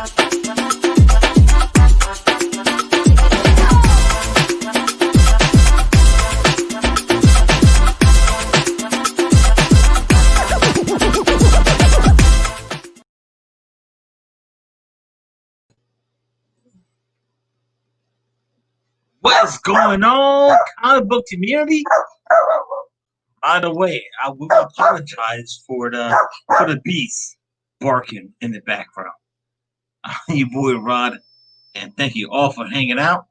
What's going on, comic book community? By the way, I will apologize for the beast barking in the background. I'm your boy Rod, and thank you all for hanging out.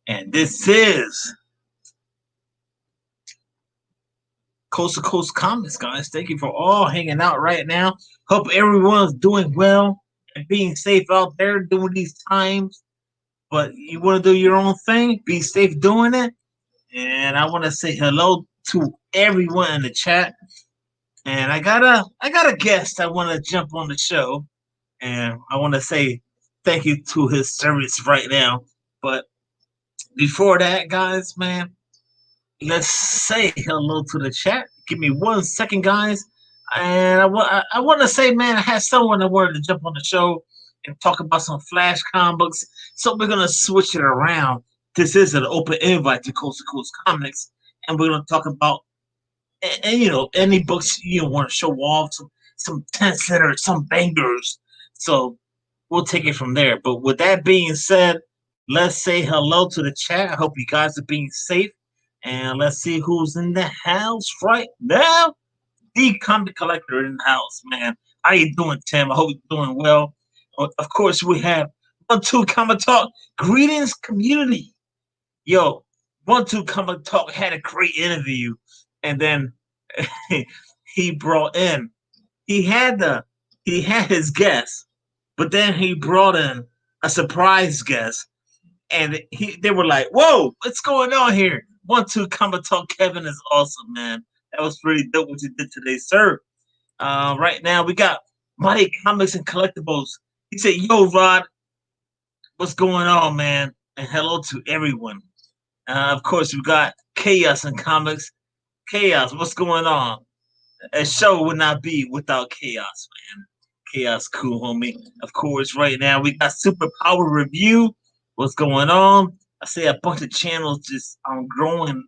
And this is Coast to Coast Comics, guys. Thank you for all hanging out right now. Hope everyone's doing well and being safe out there during these times. But you want to do your own thing, be safe doing it. And I want to say hello to everyone in the chat. And I got a guest I want to jump on the show, and I want to say thank you to his service right now. But before that, guys, man, let's say hello to the chat. Give me 1 second, guys. And I want to say, man, I had someone that wanted to jump on the show and talk about some Flash comic books. So we're gonna switch it around. This is an open invite to Coast Comics, and we're gonna talk about and any books you want to show off, some 10-centers, some bangers. So we'll take it from there. But with that being said, let's say hello to the chat. I hope you guys are being safe. And let's see who's in the house right now. The Comic Collector in the house, man. How you doing, Tim? I hope you're doing well. Of course, we have 1-2 Comic Talk. Greetings, community. Yo, 1-2 Comic Talk had a great interview. And then he brought in, he had his guest, but then he brought in a surprise guest. And they were like, whoa, what's going on here? 1-2 Comic Talk Kevin is awesome, man. That was pretty dope what you did today, sir. Right now, we got Mighty Comics and Collectibles. He said, yo, Rod, what's going on, man? And hello to everyone. Of course, we got Chaos and Comics. Chaos, what's going on? A show would not be without Chaos, man. Chaos, cool, homie. Of course, right now, we got Superpower Review. What's going on? I see a bunch of channels just growing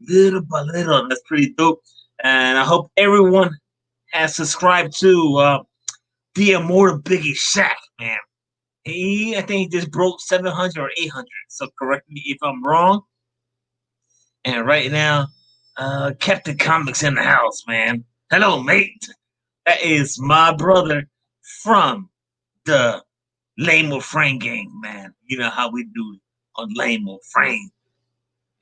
little by little. That's pretty dope. And I hope everyone has subscribed to the Immortal Biggie Shaq, man. I think he just broke 700 or 800. So correct me if I'm wrong. And right now, Captain Comics in the house, man. Hello, mate. That is my brother from the Lame Frame gang, man. You know how we do on Lame Frame.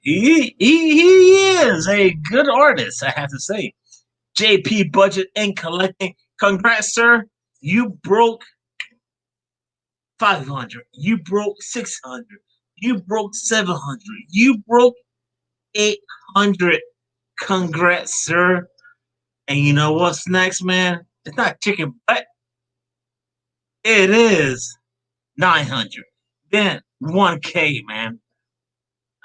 He is a good artist, I have to say. JP Budget and Collecting. Congrats, sir. You broke 500. You broke 600. You broke 700. You broke 800. Congrats, sir. And you know what's next, man? It's not chicken butt. It is 900. Then 1K, man.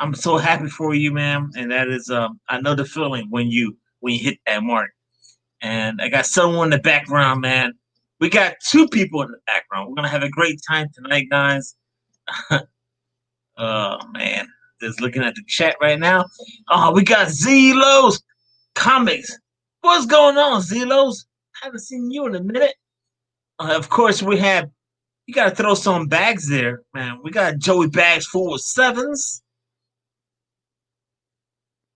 I'm so happy for you, man. And that is I know the feeling when you hit that mark. And I got someone in the background, man. We got 2 people in the background. We're gonna have a great time tonight, guys. Oh man. Just looking at the chat right now. Oh, we got Zelos Comics. What's going on, Zelos? Haven't seen you in a minute. Of course, we have. You gotta throw some bags there, man. We got Joey bags full of 7s,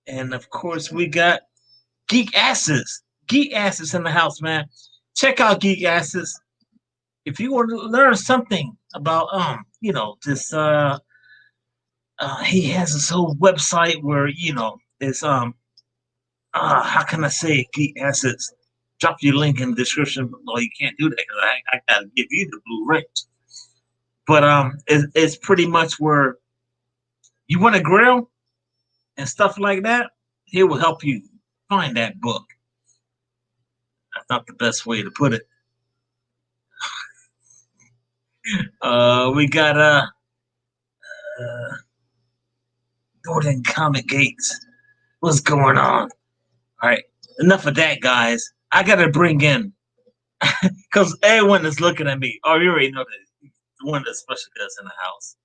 and of course, we got Geek Asses. Geek Asses in the house, man. Check out Geek Asses if you want to learn something about this he has his whole website where it's how can I say Geek Assets? Drop your link in the description below. You can't do that because I gotta give you the blue ring. But it's pretty much where you want to grill and stuff like that. He will help you find that book. That's not the best way to put it. We got Gordon Comic Gates. What's going on? All right, enough of that, guys. I gotta bring in because everyone is looking at me. Oh, you already know that. one of the special guests in the house.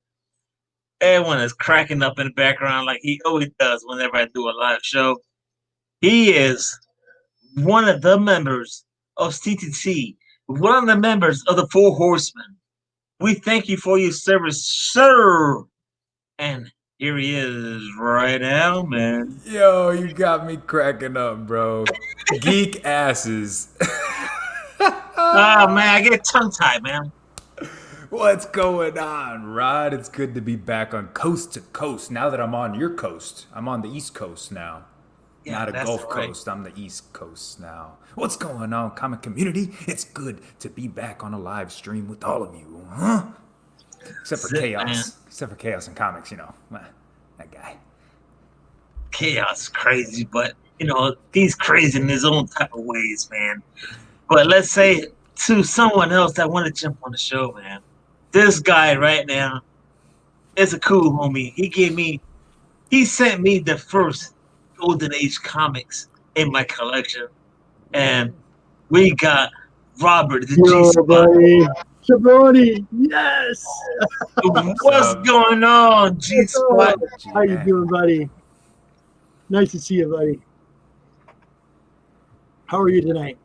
Everyone is cracking up in the background like he always does whenever I do a live show. He is one of the members of CTC, one of the members of the Four Horsemen. We thank you for your service, sir. And here he is right now, man. Yo, you got me cracking up, bro. Geek asses. Ah, man, I get tongue tied, man. What's going on, Rod? It's good to be back on Coast to Coast. Now that I'm on your coast, I'm on the East Coast now. Yeah, Not a that's Gulf right. Coast, I'm the East Coast now. What's going on, comic community? It's good to be back on a live stream with all of you, huh? Except for That's it, man. Chaos. Except for Chaos and Comics, you know. That guy. Chaos crazy, but he's crazy in his own type of ways, man. But let's say to someone else that want to jump on the show, man. This guy right now is a cool homie. He sent me the first Golden Age comics in my collection, and we got Robert the G Yo, Spot. buddy. Jabroni, yes. What's going on, G What's Spot? up? How you doing, buddy? Nice to see you, buddy. How are you tonight?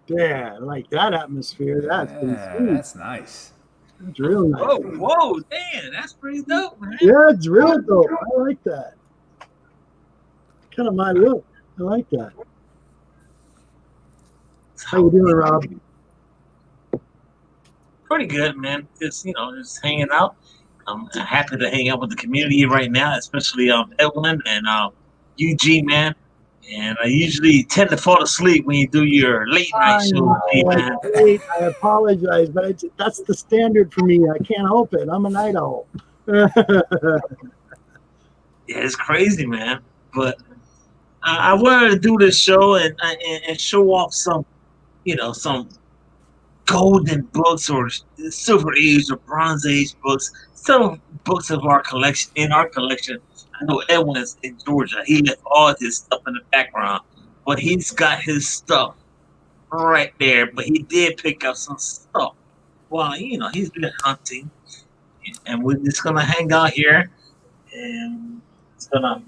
Yeah, I like that atmosphere. That's pretty sweet. That's nice. That's real nice. Whoa, damn, that's pretty dope, man. Yeah, it's real dope. I like that. Kind of my look. I like that. How you doing, Rob? Pretty good, man. Just hanging out. I'm happy to hang out with the community right now, especially Evelyn and UG, man. And I usually tend to fall asleep when you do your late night show, man. I apologize, but that's the standard for me. I can't help it. I'm a night owl. Yeah, it's crazy, man. But I wanted to do this show and show off some golden books or silver age or bronze age books. Some books of our collection I know Edwin's in Georgia. He left all his stuff in the background, but he's got his stuff right there. But he did pick up some stuff. Well, he's been hunting, and we're just gonna hang out here, and it's gonna.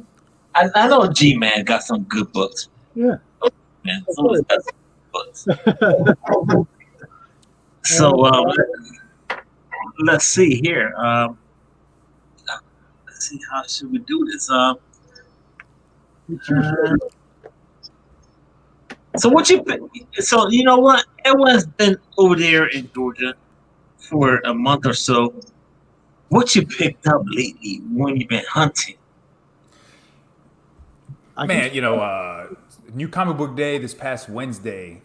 I know G Man got some good books. Yeah, man. Someone's got some books. So let's see here. Let's see, how should we do this? So what you? So you know what? Everyone's been over there in Georgia for a month or so. What you picked up lately when you've been hunting? Man, New Comic Book Day this past Wednesday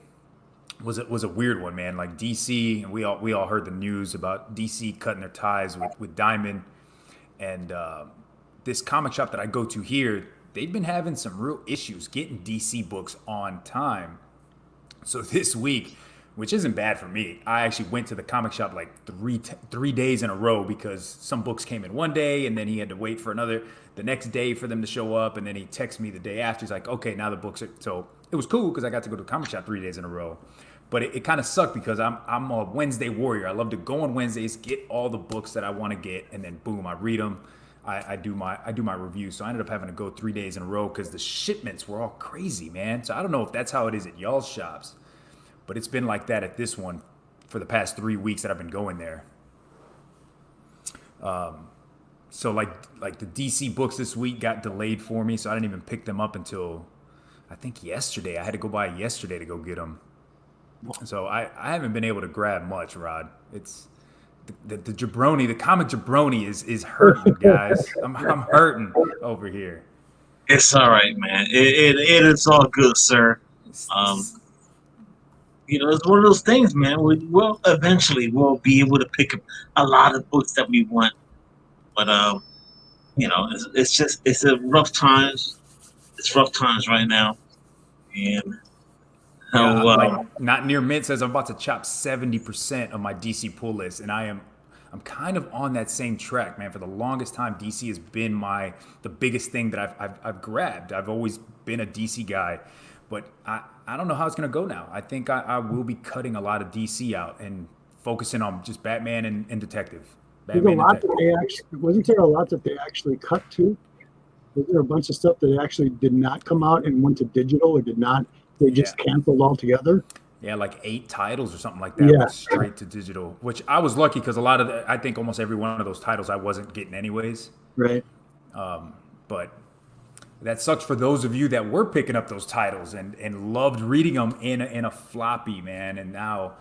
was a weird one, man. Like DC, and we all heard the news about DC cutting their ties with Diamond, and this comic shop that I go to here, they've been having some real issues getting DC books on time. So this week, which isn't bad for me, I actually went to the comic shop like three days in a row because some books came in one day and then he had to wait for the next day for them to show up, and then he texted me the day after. He's like, okay, now the books are. So it was cool because I got to go to the comic shop 3 days in a row. But it kind of sucked because I'm a Wednesday warrior. I love to go on Wednesdays, get all the books that I want to get, and then boom, I read them. I do my review. So I ended up having to go 3 days in a row because the shipments were all crazy, man. So I don't know if that's how it is at y'all's shops, but it's been like that at this one for the past 3 weeks that I've been going there. So like the DC books this week got delayed for me, so I didn't even pick them up until I think yesterday. I had to go by yesterday to go get them. So I haven't been able to grab much, Rod. It's the jabroni, the comic jabroni is hurting, guys. I'm hurting over here. It's all right, man. It is all good, sir. It's one of those things, man. We'll eventually be able to pick up a lot of books that we want, but it's a rough times. It's rough times right now, and Not Near Mint says I'm about to chop 70% of my DC pull list, and I'm kind of on that same track, man. For the longest time, DC has been the biggest thing that I've grabbed. I've always been a DC guy, but I don't know how it's gonna go now. I think I will be cutting a lot of DC out, and focusing on just Batman and Detective. There's a lot that they actually wasn't there a lot that they actually cut too? Was there a bunch of stuff that actually did not come out and went to digital or did not? They just canceled altogether. Yeah, like 8 titles or something like that went straight to digital, which I was lucky because a lot of I think almost every one of those titles I wasn't getting anyways. Right. But that sucks for those of you that were picking up those titles and loved reading them in a floppy, man. And now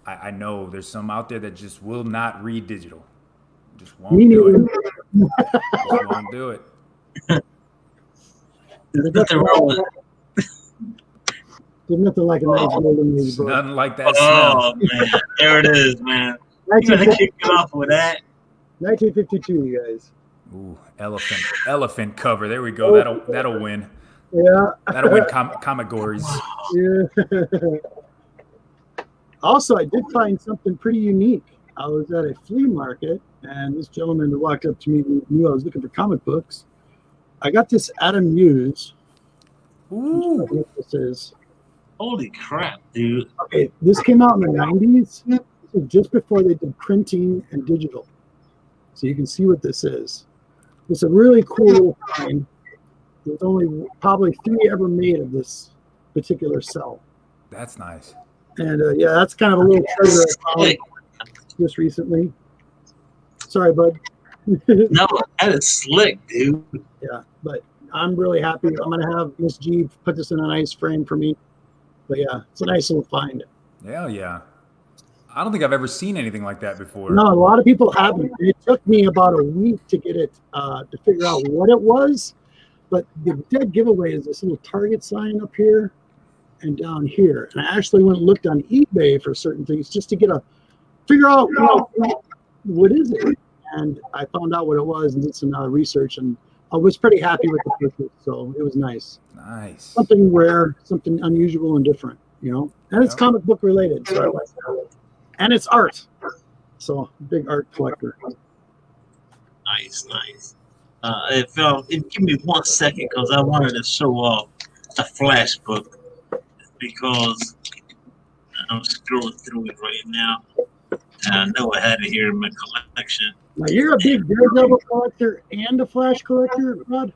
I know there's some out there that just will not read digital. Just won't do it. Just won't do it. There's nothing wrong with it. There's nothing like a nice golden age book. Nothing like that Oh, smell. man. There it is, man. You gotta kick it off with that. 1952, you guys. Ooh, elephant cover. There we go. That'll win. Yeah. That'll win comic gories. Yeah. Also, I did find something pretty unique. I was at a flea market, and this gentleman walked up to me and knew I was looking for comic books. I got this Adam Hughes. Ooh. What this is. Holy crap, dude. Okay, this came out in the 90s, so just before they did printing and digital. So you can see what this is. It's a really cool little find. There's only probably 3 ever made of this particular cell. That's nice. And yeah, that's kind of a little treasure I found just recently. Sorry, bud. No, that is slick, dude. Yeah, but I'm really happy. I'm going to have Miss G put this in a nice frame for me. But yeah, it's a nice little find. Hell yeah. I don't think I've ever seen anything like that before. No, a lot of people haven't. It took me about a week to get it, to figure out what it was. But the dead giveaway is this little Target sign up here and down here. And I actually went and looked on eBay for certain things just to figure out what is it. And I found out what it was and did some research, and I was pretty happy with the purchase. So it was nice. Nice. Something rare, something unusual and different, and it's comic book related. So I like that. And it's art. So big art collector. Nice. Give me 1 second because I wanted to show off a Flash book because I'm scrolling through it right now. And I know I had it here in my collection. Now you're a big Daredevil collector and a Flash collector, Rod?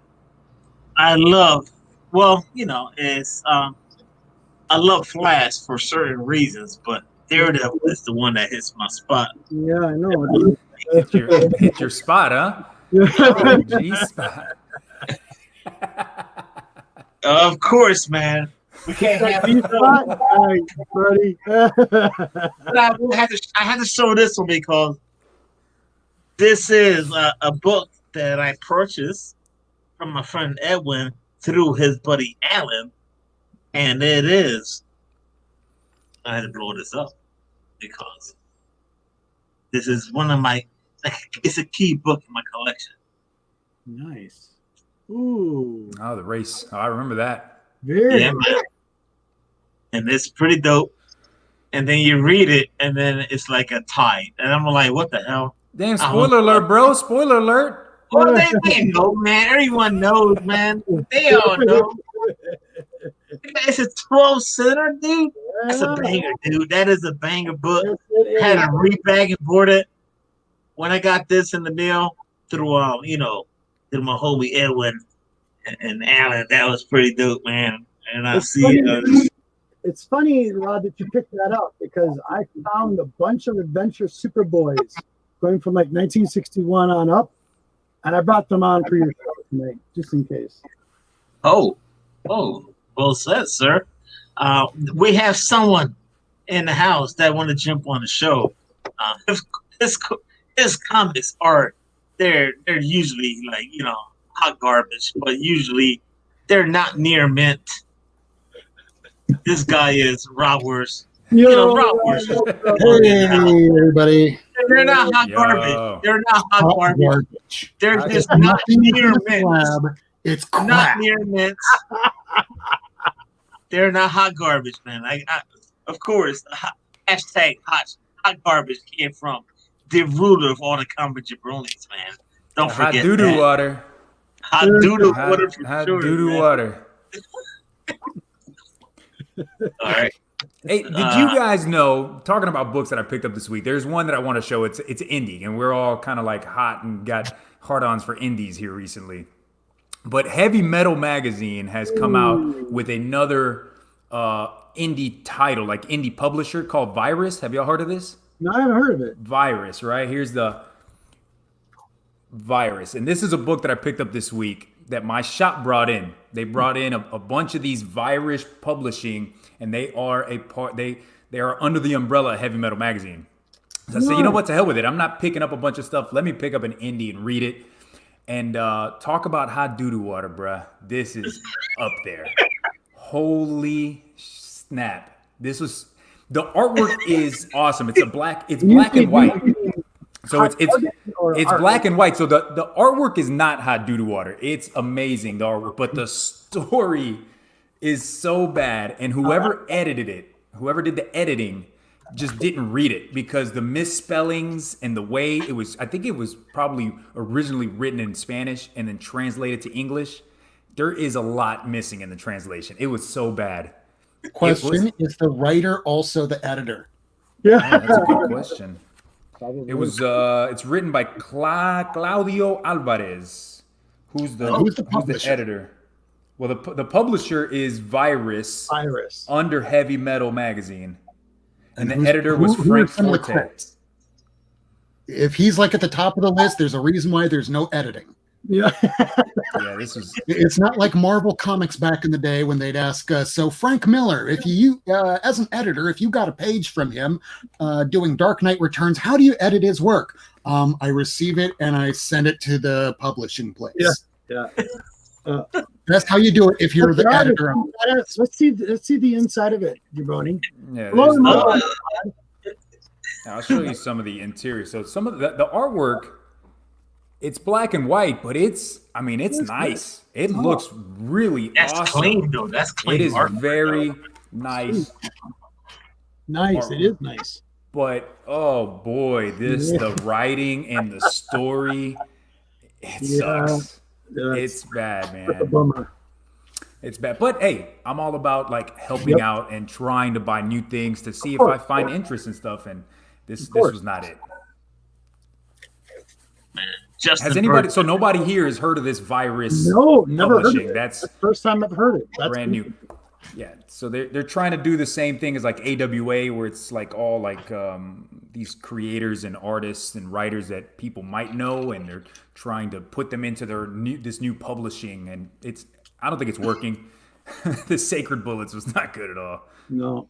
I love, it's I love Flash for certain reasons, but Daredevil is the one that hits my spot. Yeah, I know. Hit your spot, huh? G spot. Of course, man. We can't have G spot. All right, buddy. But I had to show this one because this is a book that I purchased from my friend Edwin through his buddy Alan, and it is. I had to blow this up because this is one of my. It's a key book in my collection. Nice. Ooh. Oh, the race. Oh, I remember that. Very. Yeah, man. And it's pretty dope. And then you read it, and then it's like a tie. And I'm like, what the hell? Damn, spoiler alert, bro. Spoiler alert. Well, they know, man. Everyone knows, man. They all know. It's a 12 center, dude. That's a banger, dude. That is a banger book. Had a rebag and bought it. When I got this in the mail through through my homie Edwin and Alan, that was pretty dope, man. And I it's funny, Rod, that you picked that up because I found a bunch of Adventure Superboys going from like 1961 on up, and I brought them on for your show tonight, just in case. Oh, well said, sir. We have someone in the house that want to jump on the show. His comics are they're usually like hot garbage, but usually they're not near mint. This guy is Robworth. Hey, everybody. They're not hot garbage. They're not hot garbage. They're just not near mint. It's crap. Not near mint. They're not hot garbage, man. Of course, hashtag hot garbage came from the ruler of all the comic jabronis, man. Don't forget hot doo-doo water. Hot doo-doo water for hot sure, doo-doo man. water. All right. Hey, did you guys know? Talking about books that I picked up this week, there's one that I want to show. It's indie, and we're all kind of like hot and got hard-ons for indies here recently. But Heavy Metal Magazine has come out with another indie title, like indie publisher called Virus. Have y'all heard of this? No, I haven't heard of it. Virus, right? Here's the Virus. And this is a book that I picked up this week that my shop brought in. They brought in a bunch of these Virus publishing, and they are they are under the umbrella of Heavy Metal Magazine. So I said, you know what, to hell with it. I'm not picking up a bunch of stuff. Let me pick up an indie and read it. And talk about hot doo-doo water, bruh. This is up there. Holy snap. The artwork is awesome. It's black and white. So it's black and white. So the artwork is not hot doo-doo water. It's amazing, the artwork, but the story is so bad. And whoever edited it, whoever did the editing, just didn't read it because the misspellings and the way it was, I think it was probably originally written in Spanish and then translated to English. There is a lot missing in the translation. It was so bad. Question, is the writer also the editor? Yeah. That's a good question. It's written by Claudio Alvarez, who's the editor. Well, the publisher is Virus under Heavy Metal Magazine. And the editor was Frank Forte. If he's like at the top of the list, there's a reason why there's no editing. Yeah. Yeah, this is. It's not like Marvel Comics back in the day when they'd ask, so Frank Miller, if you, as an editor, if you got a page from him doing Dark Knight Returns, how do you edit his work? I receive it and I send it to the publishing place. Yeah. That's how you do it if you're the editor. Let's see the inside of it, Jabroni. Yeah, I'll show you some of the interior. So some of the artwork, it's black and white, but it's nice. It looks really awesome. Clean, though. That's clean. It is very nice. Nice. It is nice. But oh boy, the writing and the story, it sucks. Yeah. It's bad, man. That's a bummer. It's bad. But hey, I'm all about like helping out and trying to buy new things to see if I find interest in stuff. And this was not it. Man, has anybody? So nobody here has heard of this Virus? No, never heard of it. That's the first time I've heard it. That's brand new. Yeah. So they're trying to do the same thing as like AWA, where it's like all like these creators and artists and writers that people might know, and they're trying to put them into this new publishing, and I don't think it's working. The Sacred Bullets was not good at all. No.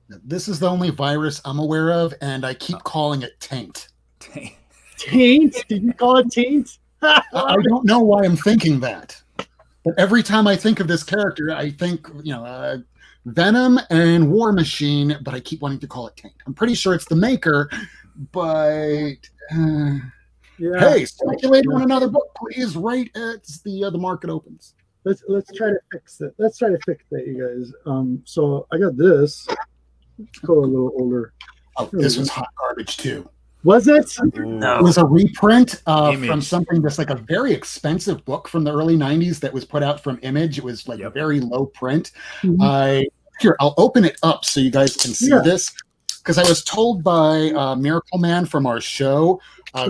This is the only Virus I'm aware of, and I keep calling it Taint. Taint? Did you call it Taint? I don't know why I'm thinking that. But every time I think of this character, I think, Venom and War Machine, but I keep wanting to call it Taint. I'm pretty sure it's the maker, but hey, speculate on another book, please, right as the market opens. Let's try to fix it. Let's try to fix that, you guys. So I got this. Let's go a little older. Oh, this was hot garbage too. Was it? No. It was a reprint from something that's like a very expensive book from the early 90s that was put out from Image. It was like a very low print. Mm-hmm. I'll open it up so you guys can see this. Because I was told by Miracle Man from our show,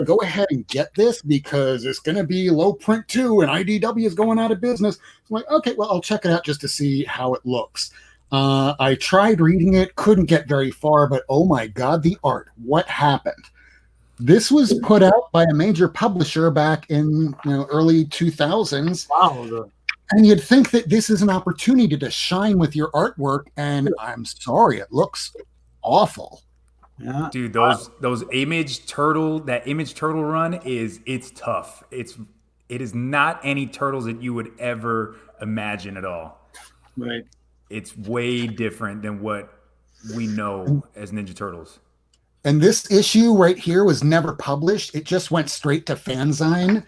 go ahead and get this because it's going to be low print too, and IDW is going out of business. I'm like, okay, well, I'll check it out just to see how it looks. I tried reading it, couldn't get very far, but oh my God, the art. What happened? This was put out by a major publisher back in early 2000s. Wow. And you'd think that this is an opportunity to shine with your artwork, and I'm sorry, it looks awful. Yeah. Dude, those Image Turtle run it's tough. It is not any turtles that you would ever imagine at all. Right. It's way different than what we know as Ninja Turtles. And this issue right here was never published. It just went straight to Fanzine.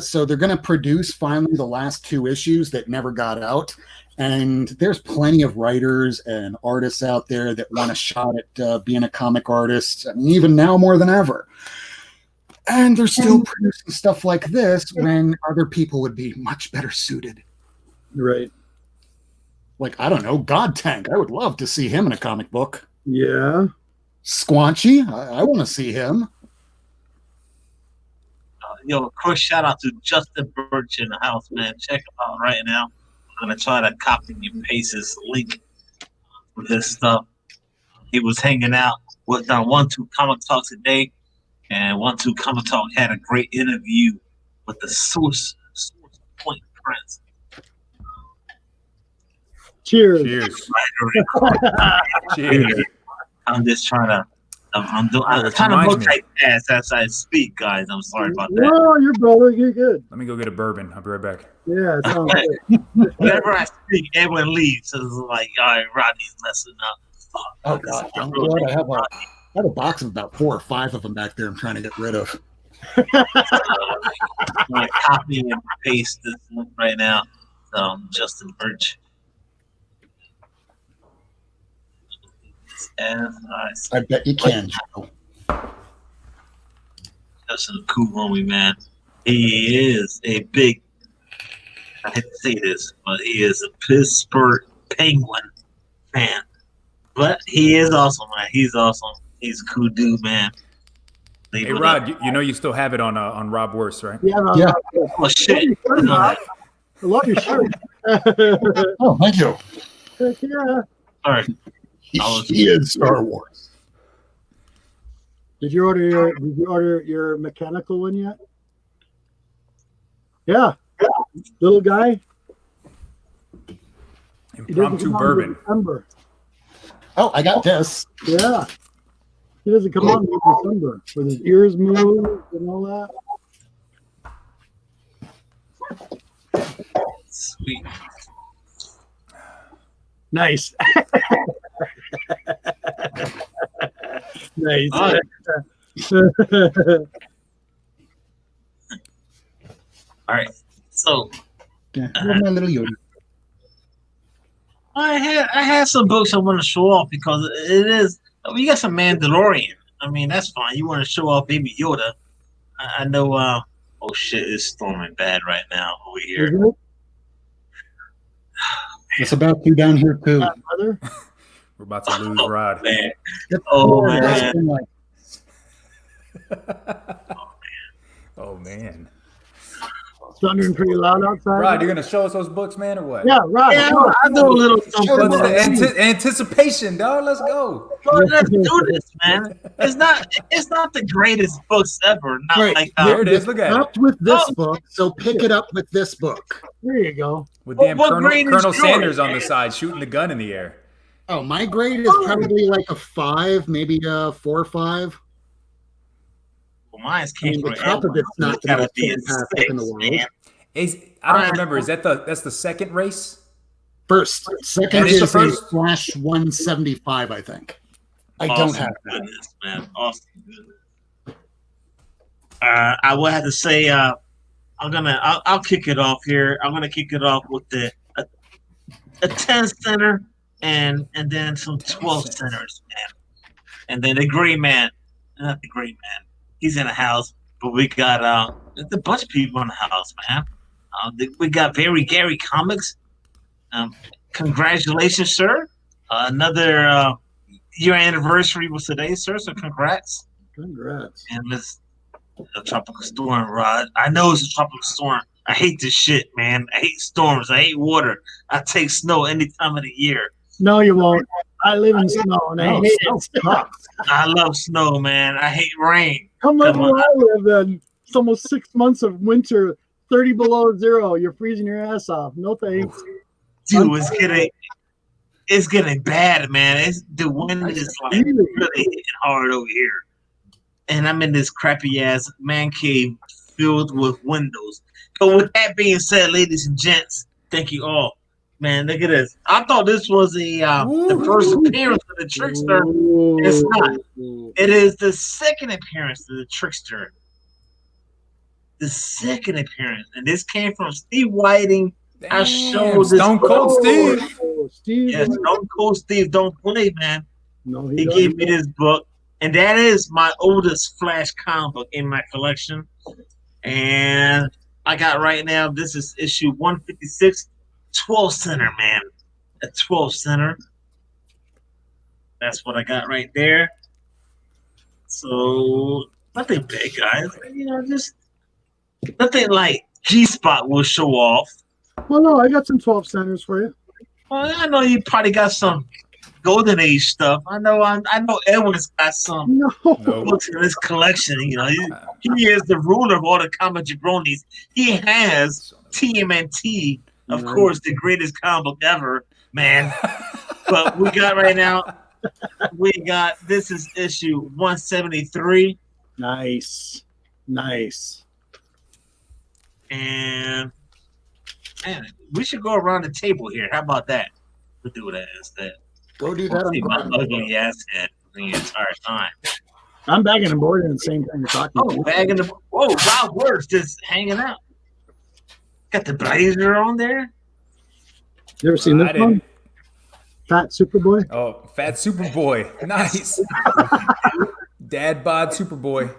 So they're going to produce finally the last 2 issues that never got out. And there's plenty of writers and artists out there that want a shot at being a comic artist, I mean, even now more than ever. And they're still producing stuff like this when other people would be much better suited. Right. Like, I don't know, God Tank. I would love to see him in a comic book. Yeah. Squanchy, I want to see him. Yo, quick shout out to Justin Birch in the house, man. Check him out right now. I'm gonna try to copy and paste his link for his stuff. He was hanging out with 1-2 Comic Talk today, and 1-2 Comic Talk had a great interview with the source point prince. Cheers. Cheers. Cheers. Cheers. I'm just trying to. I'm which trying to reminds me. multitask as I speak, guys. I'm sorry about that. No, you're brother. You're good. Let me go get a bourbon. I'll be right back. Yeah, it sounds good. Whenever I speak, everyone leaves. So it's like, all right, Rodney's messing up. Oh God! You know what? I have a box of about 4 or 5 of them back there. I'm trying to get rid of. I'm gonna copy and paste this link right now. Justin Birch. I bet you can, Joe. Justin a cool homie, man. He is a big. I hate to say this, but he is a Pittsburgh Penguin fan. But he is awesome, man. He's awesome. He's a cool dude, man. Hey, Rod, you know you still have it on Rob Worst, right? Yeah. Yeah. Oh, shit. I love your shirt. Oh, thank you. Heck yeah. All right. He is Star Wars. Did you order your mechanical one yet? Yeah. Little guy. He doesn't Impromptu come out bourbon. until December. Oh, I got this. Yeah. He doesn't come out until December with his ears moved and all that. Sweet. Nice. Nice. All right. All right. So Yeah, my little Yoda. I had some books I want to show off because it is. We got some Mandalorian. I mean, that's fine. You want to show off Baby Yoda? I know. Oh shit! It's storming bad right now over here. Isn't it? It's about to down here too. Brother? We're about to lose Rod. Man. Oh man. Oh man. It's thundering pretty loud outside. Rod, you're gonna show us those books, man, or what? Yeah, right. Yeah, I do a little something. What's the anticipation, dog? Let's go. Well, let's do this, man. It's not the greatest books ever. Not Right. like There it is. Look at it. Stopped with this Oh. book, so pick it up with this book. There you go. With damn What Colonel, grade is Colonel yours, Sanders on the man? side, shooting the gun in the air. Oh, my grade is probably like a 5, maybe a 4 or 5. Well, mine's I mean, came the from top of it's not It's the gotta most be a fantastic in the 6, world. man. I don't remember. Is that's the second race? First, second That is the is first? a Flash 175, I think. I don't Awesome have that. goodness, man. Awesome goodness. I will have to say, I'll kick it off here. I'm gonna kick it off with a 10 center and then some 12 centers, man. And then the gray man, not the gray man. He's in the house, but we got there's a bunch of people in the house, man. We got Very Gary Comics. Congratulations, sir. Another year anniversary was today, sir. So congrats. Congrats. And this a tropical storm, Rod. I know it's a tropical storm. I hate this shit, man. I hate storms. I hate water. I take snow any time of the year. No, you won't. I live in snow and I hate it. I love snow, man. I hate rain. Come live Come where on. I live then. It's almost 6 months of winter, 30 below zero. You're freezing your ass off. No thanks. Dude, it's getting bad, man. The wind is like really hitting hard over here. And I'm in this crappy ass man cave filled with windows. But with that being said, ladies and gents, thank you all. Man, look at this. I thought this was the first appearance of the Trickster. It's not. It is the second appearance of the Trickster. The second appearance. And this came from Steve Whiting. I showed this Stone Cold Steve. Steve. Yes, Stone Cold Steve don't play, man. No, He gave me this book. And that is my oldest Flash comic book in my collection. And I got right now, this is issue 156, 12 center, man. at 12 center. That's what I got right there. So nothing big, guys. Just nothing like G Spot will show off. Well, no, I got some 12 centers for you. Well, I know you probably got some Golden Age stuff. I know Edwin's got some No. books in his collection. He is the ruler of all the comic jabronis. He has TMNT, of course, the greatest comic book ever, man. But we got right now, this is issue 173. Nice. And man, we should go around the table here. How about that? We'll do that instead. Go do that. See my ugly ass head the entire time. I'm bagging and boarding the same thing you're talking about. Bagging the. Whoa, Rob Works just hanging out. Got the blazer on there. You ever seen this one? Fat Superboy? Oh, Fat Superboy. Nice. Dad bod Superboy.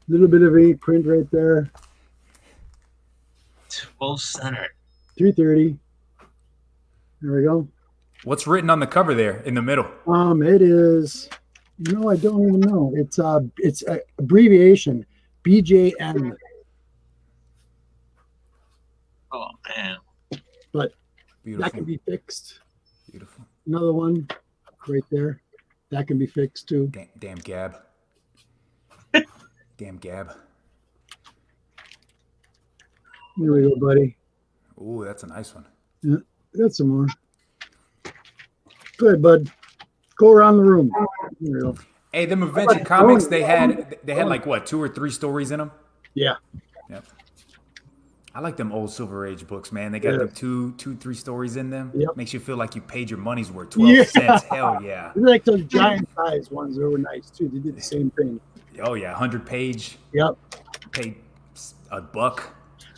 Little bit of a print right there. 12 center. 330. There we go. What's written on the cover there in the middle? It is. I don't even know. It's a abbreviation, BJN. Oh man. But Beautiful. that can be fixed. Beautiful. Another one right there. That can be fixed too. Damn Gab. Damn Gab. Here we go, buddy. Ooh, that's a nice one. Yeah, got some more. Go ahead, bud. Go around the room. Here we go. Hey, them Adventure Comics, they had like what, 2 or 3 stories in them? Yeah. Yep. I like them old Silver Age books, man. They got them 3 stories in them. Yep. Makes you feel like you paid your money's worth. 12 cents. Hell yeah. They're like those giant size ones that were nice too. They did the same thing. Oh yeah, 100-page. Yep. Paid $1.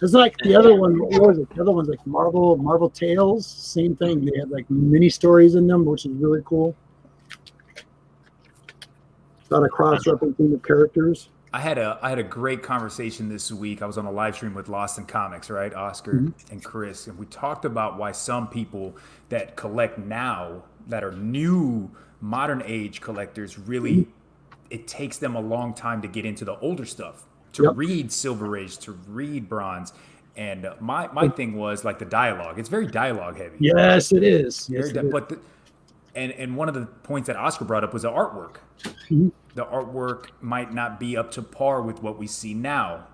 It's like the other one. What was it? The other one's like Marvel Tales. Same thing. They had like mini stories in them, which is really cool. Not a cross-referencing the characters. I had a great conversation this week. I was on a live stream with Lost in Comics, right? Oscar and Chris, and we talked about why some people that collect now, that are new modern age collectors, really it takes them a long time to get into the older stuff, to read Silver Age, to read Bronze. And my thing was like the dialogue. It's very dialogue heavy. Yes, it is. Yes, it is. But and one of the points that Oscar brought up was the artwork. The artwork might not be up to par with what we see now.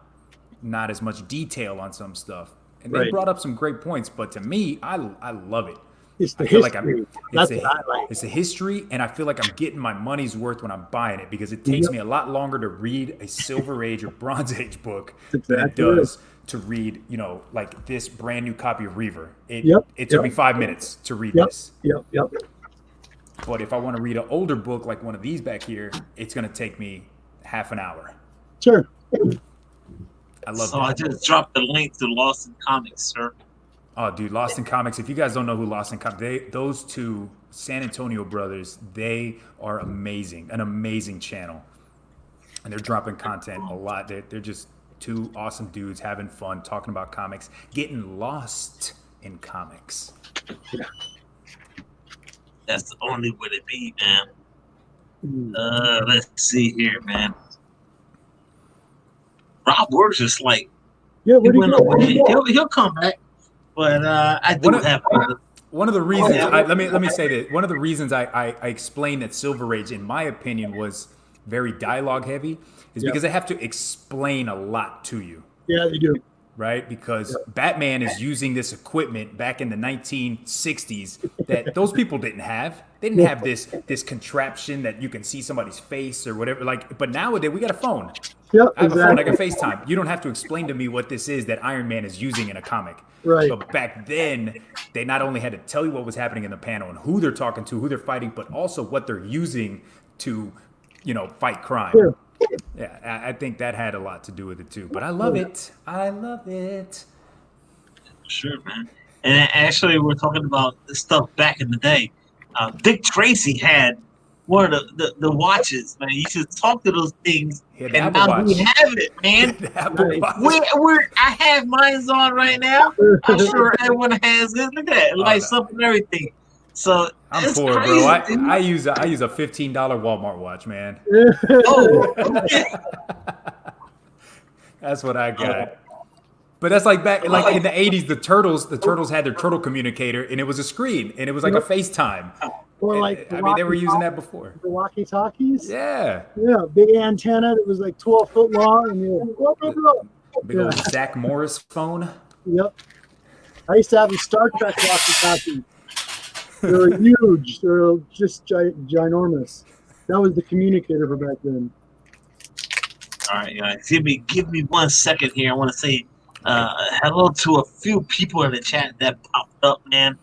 Not as much detail on some stuff. And they brought up some great points, but to me, I love it. It's the history. That's what I like. It's the history, and I feel like I'm getting my money's worth when I'm buying it, because it takes me a lot longer to read a Silver Age or Bronze Age book than it does to read, like this brand new copy of Reaver. It took me 5 minutes to read this. Yep. But if I want to read an older book like one of these back here, it's going to take me half an hour. Sure. I love So that. I just dropped the link to Lost in Comics, sir. Oh, dude, Lost in Comics. If you guys don't know who Lost in Comics, those two San Antonio brothers, they are amazing. An amazing channel. And they're dropping content a lot. They're just two awesome dudes having fun, talking about comics, getting lost in comics. Yeah. That's the only way to be, man. Let's see here, man. Rob Works is like, where'd he go? he'll come back, but I do have one of the reasons. Let me say that one of the reasons I explained that Silver Age, in my opinion, was very dialogue heavy, is because they have to explain a lot to you. Yeah, they do. Right? Because Batman is using this equipment back in the 1960s that those people didn't have. They didn't have this contraption that you can see somebody's face or whatever. But nowadays we got a phone. Yep, I have a phone. I can FaceTime. You don't have to explain to me what this is that Iron Man is using in a comic. Right. But back then, they not only had to tell you what was happening in the panel and who they're talking to, who they're fighting, but also what they're using to, fight crime. Sure. Yeah, I think that had a lot to do with it too. But I love it. I love it. Sure, man. And actually, we're talking about this stuff back in the day. Dick Tracy had one of the watches, man. You should talk to those things, He had the and Apple now we Watch. have it, man. The Apple Nice. Watch. I have mine's on right now. I'm sure everyone has it. Look at that, Oh, lights no. up and everything. So I'm it's poor, crazy. bro. dude. I use a $15 Walmart watch, man. Oh, okay. That's what I got. But that's like back like in the 80s, the turtles had their turtle communicator and it was a screen and it was like a FaceTime. Or like I mean, they were using that before. the walkie-talkies. Yeah. Yeah, big antenna that was like 12 foot long, and Big old Zach Morris phone. Yep. I used to have a Star Trek walkie-talkie. They were huge. They were just ginormous. That was the communicator for back then. All right, guys. Give me 1 second here. I want to say hello to a few people in the chat that popped up, man.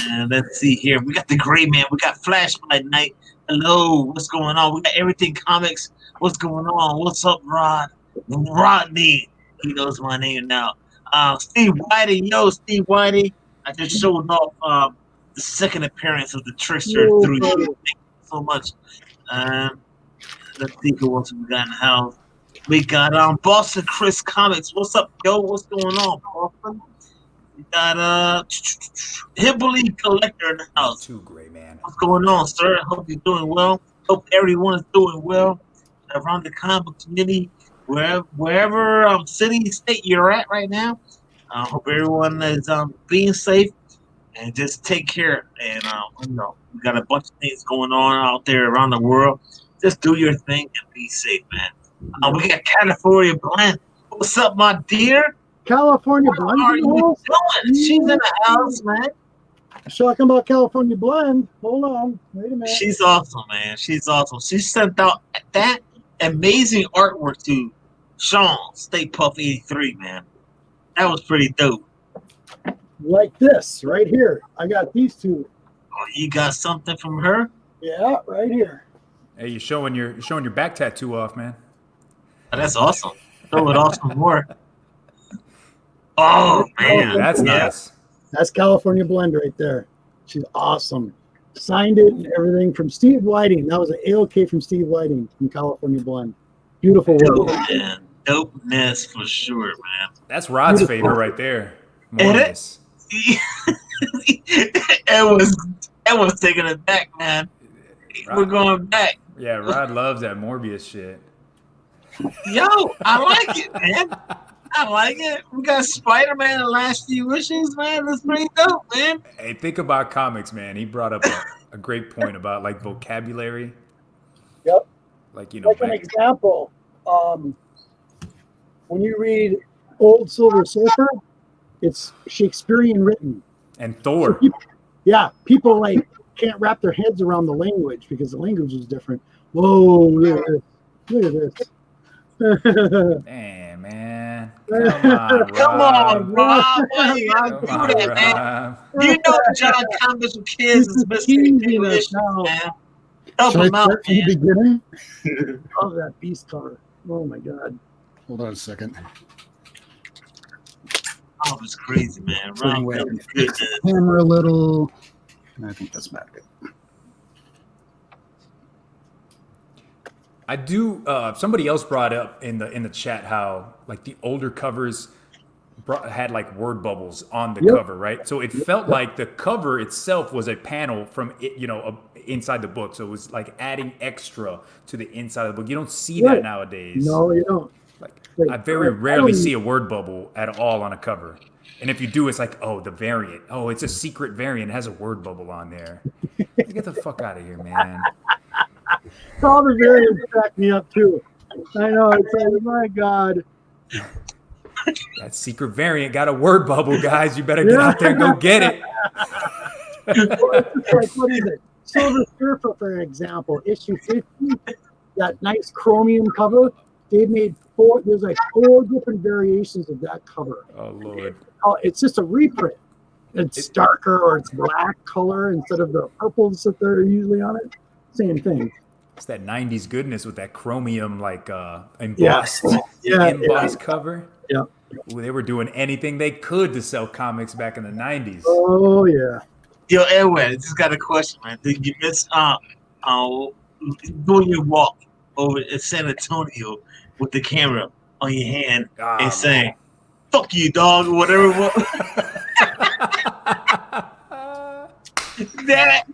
And let's see here. We got the Gray Man. We got Flash by Night. Hello. What's going on? We got Everything Comics. What's going on? What's up, Rod? Rodney. He knows my name now. Steve Whitey. Yo, Steve Whitey. I just showed off the second appearance of the Trickster through you. Thank you so much. Let's see who else we got in the house. We got Boston Chris Comics. What's up, yo? What's going on, Boston? We got Hibbley Collector in the house. Too great, man. What's going on, sir? I hope you're doing well. Hope everyone is doing well around the comic community, wherever city, state you're at right now. I hope everyone is being safe and just take care. And we got a bunch of things going on out there around the world. Just do your thing and be safe, man. We got California Blend. What's up, my dear? California How Blend. are you doing? She's in the house, man. Talking about California Blend. Hold on. Wait a minute. She's awesome, man. She's awesome. She sent out that amazing artwork to Sean, State Puff 83, man. That was pretty dope. Like this, right here. I got these two. Oh, you got something from her? Yeah, right here. Hey, you're showing your back tattoo off, man. Oh, that's awesome. Show it off some more. Oh, man. Ooh, that's nice. That's California Blend right there. She's awesome. Signed it and everything from Steve Whiting. That was an AOK from Steve Whiting from California Blend. Beautiful Dope, work. man. Dopeness for sure, man. That's Rod's favorite right there. Morbius. It was taking it back, man. We're going back. Yeah, Rod loves that Morbius shit. Yo, I like it, man. I like it. We got Spider-Man in the last few issues, man. That's pretty dope, man. Hey, think about comics, man. He brought up a great point about like vocabulary. Yep. Like, you know, Like an example, when you read Old Silver Surfer, it's Shakespearean written. and Thor. So people like can't wrap their heads around the language because the language is different. Whoa, look at this. Look at this. Damn, man. Come on, Rob. Come on, Rob. Why you gotta do Come on, that, man? Rob. You know John Thomas with kids is missing teasing us issues, now. man. Help Should him I out, start from the man. beginning? Love that beast cover. Oh my god. Hold on a second. Oh, it's crazy, man. Turn Rob, away. goodness. Camera a little. I think that's about it. I do. Somebody else brought up in the chat how like the older covers had like word bubbles on the cover, right? So it felt like the cover itself was a panel from it, inside the book. So it was like adding extra to the inside of the book. You don't see that nowadays. No, you don't. Like I very rarely see a word bubble at all on a cover. And if you do, it's like, oh, the variant. Oh, it's a secret variant. It has a word bubble on there. Get the fuck out of here, man. All the variants crack me up too. I know. It's like, my god. That secret variant got a word bubble, guys. You better get out there and go get it. It's like, what is it? Silver Surfer, for example, issue 50, that nice chromium cover. They made there's like 4 different variations of that cover. Oh, Lord. It's just a reprint. It's darker or it's black color instead of the purples that they're usually on it. Same thing. It's that 90s goodness with that chromium, like embossed, embossed cover. Yeah. Ooh, they were doing anything they could to sell comics back in the 90s. Oh, yeah. Yo, Edwin, I just got a question, man. Did you miss uh, doing your walk over in San Antonio with the camera on your hand and saying, "Fuck you, dog," or whatever. that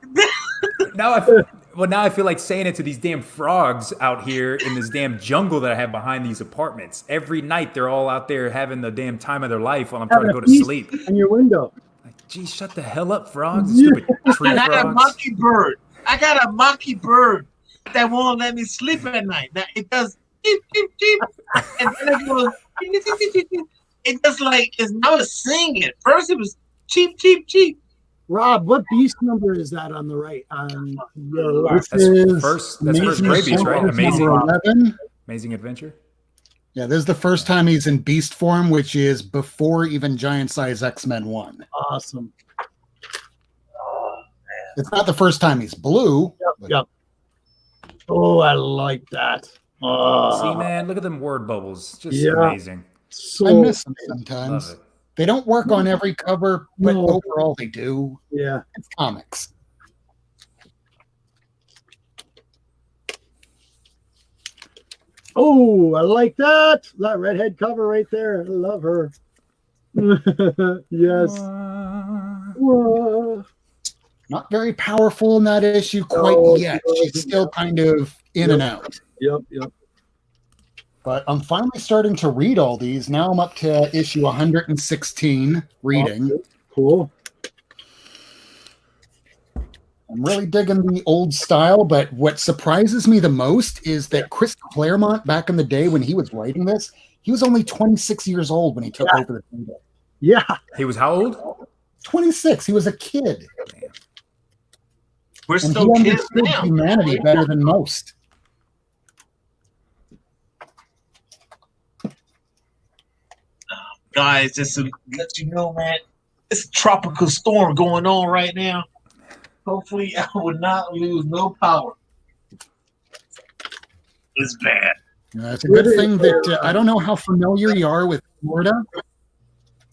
Now I feel like saying it to these damn frogs out here in this damn jungle that I have behind these apartments. Every night they're all out there having the damn time of their life while I'm trying to go to sleep. In your window. Like, geez, shut the hell up, frogs! You stupid tree I got a frogs. mockingbird. I got a mockingbird that won't let me sleep at night. Now it does cheep cheep cheep, and then it goes. It just like now it's singing. First it was cheep cheep cheep. Rob, what beast number is that on the right? On your left? That's first rabies, right? Amazing. 11. Amazing Adventure. Yeah, this is the first time he's in beast form, which is before even Giant Size X-Men 1. Awesome. It's not the first time he's blue. Yep. Oh, I like that. See, man, look at them word bubbles. Just amazing. So I miss them sometimes. Love it. They don't work on every cover, but overall they do. Yeah. It's comics. Oh, I like that. That redhead cover right there. I love her. Yes. Whoa. Not very powerful in that issue quite yet. She's still kind of in and out. Yep. But I'm finally starting to read all these. Now I'm up to issue 116 reading. Cool. I'm really digging the old style, but what surprises me the most is that Chris Claremont, back in the day when he was writing this, he was only 26 years old when he took over the table. Yeah. He was how old? 26. He was a kid. We're And still he kids understood now. humanity better than most. Guys, just to let you know, man, it's a tropical storm going on right now. Hopefully, I will not lose no power. It's bad. It's a good thing that I don't know how familiar you are with Florida,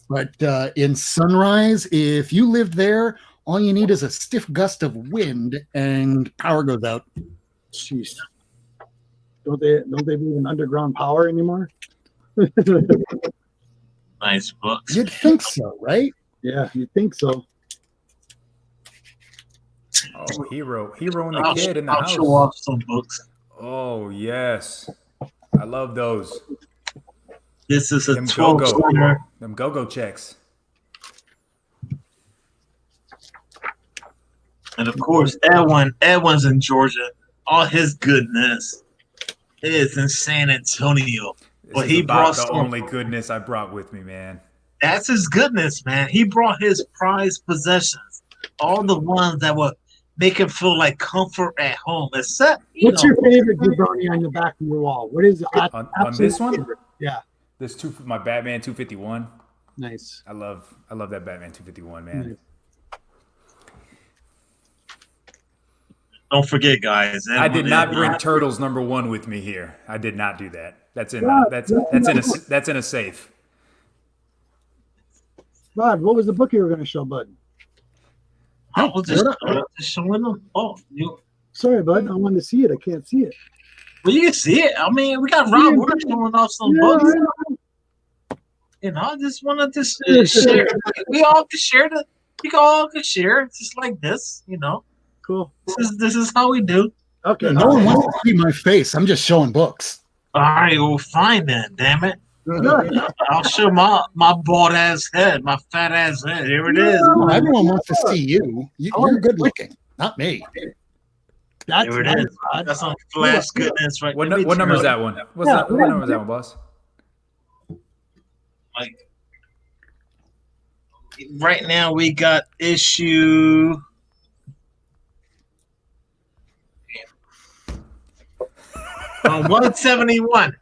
but in Sunrise, if you live there, all you need is a stiff gust of wind and power goes out. Jeez. Don't they believe in underground power anymore? Nice books. You'd think so, right? Yeah, you think so. Oh, Hero and the Kid in the I'll house. show off some books. Oh, yes. I love those. This is a Them 12 go-go. summer. Them go-go checks. And of course, Edwin's in Georgia. All his goodness is in San Antonio. This is about the only goodness I brought with me, man. That's his goodness, man. He brought his prized possessions, all the ones that would make him feel like comfort at home. Except, what's your favorite jabroni on the back of your wall? What is it? On this one? Favorite? Yeah. My Batman 251. Nice. I love that Batman 251, man. Nice. Don't forget, guys. I did not bring Turtles #1 with me here. I did not do that. That's in a safe. Rod, what was the book you were going to show, bud? I was just showing them. Oh, Sorry, bud. I wanted to see it. I can't see it. well, you can see it. I mean, we got Rob. We're showing off some books. I just want to share. We all can share the. We all can share just like this. Cool. This is how we do. Okay. No one wants to see my face. I'm just showing books. All right, well, fine then. Damn it. I'll show my bald ass head, my fat ass head. Here it is. No, everyone wants to see you. You're good looking, not me. That's Here it is. That's some flash goodness right What there. number is that one? What number is that one, boss? Like, right now we got issue. 171.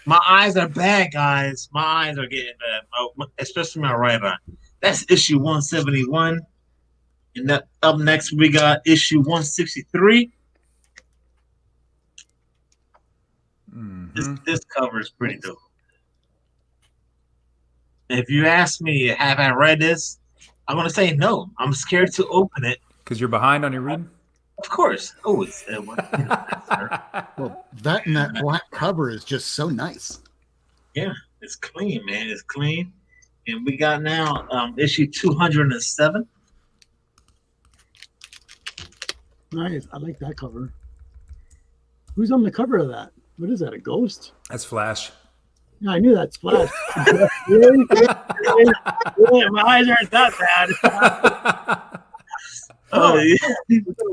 My eyes are bad, guys. My eyes are getting bad, especially my right eye. That's issue 171. And up next, we got issue 163. This cover is pretty dope. If you ask me, have I read this? I'm going to say no. I'm scared to open it. Because you're behind on your reading? Of course. Always. Well, that and that black cover is just so nice. Yeah, it's clean, man. It's clean. And we got now issue 207. Nice. I like that cover. Who's on the cover of that? What is that? A ghost? That's Flash. Yeah, I knew that's Flash. Really? Yeah, my eyes aren't that bad. Oh, yeah.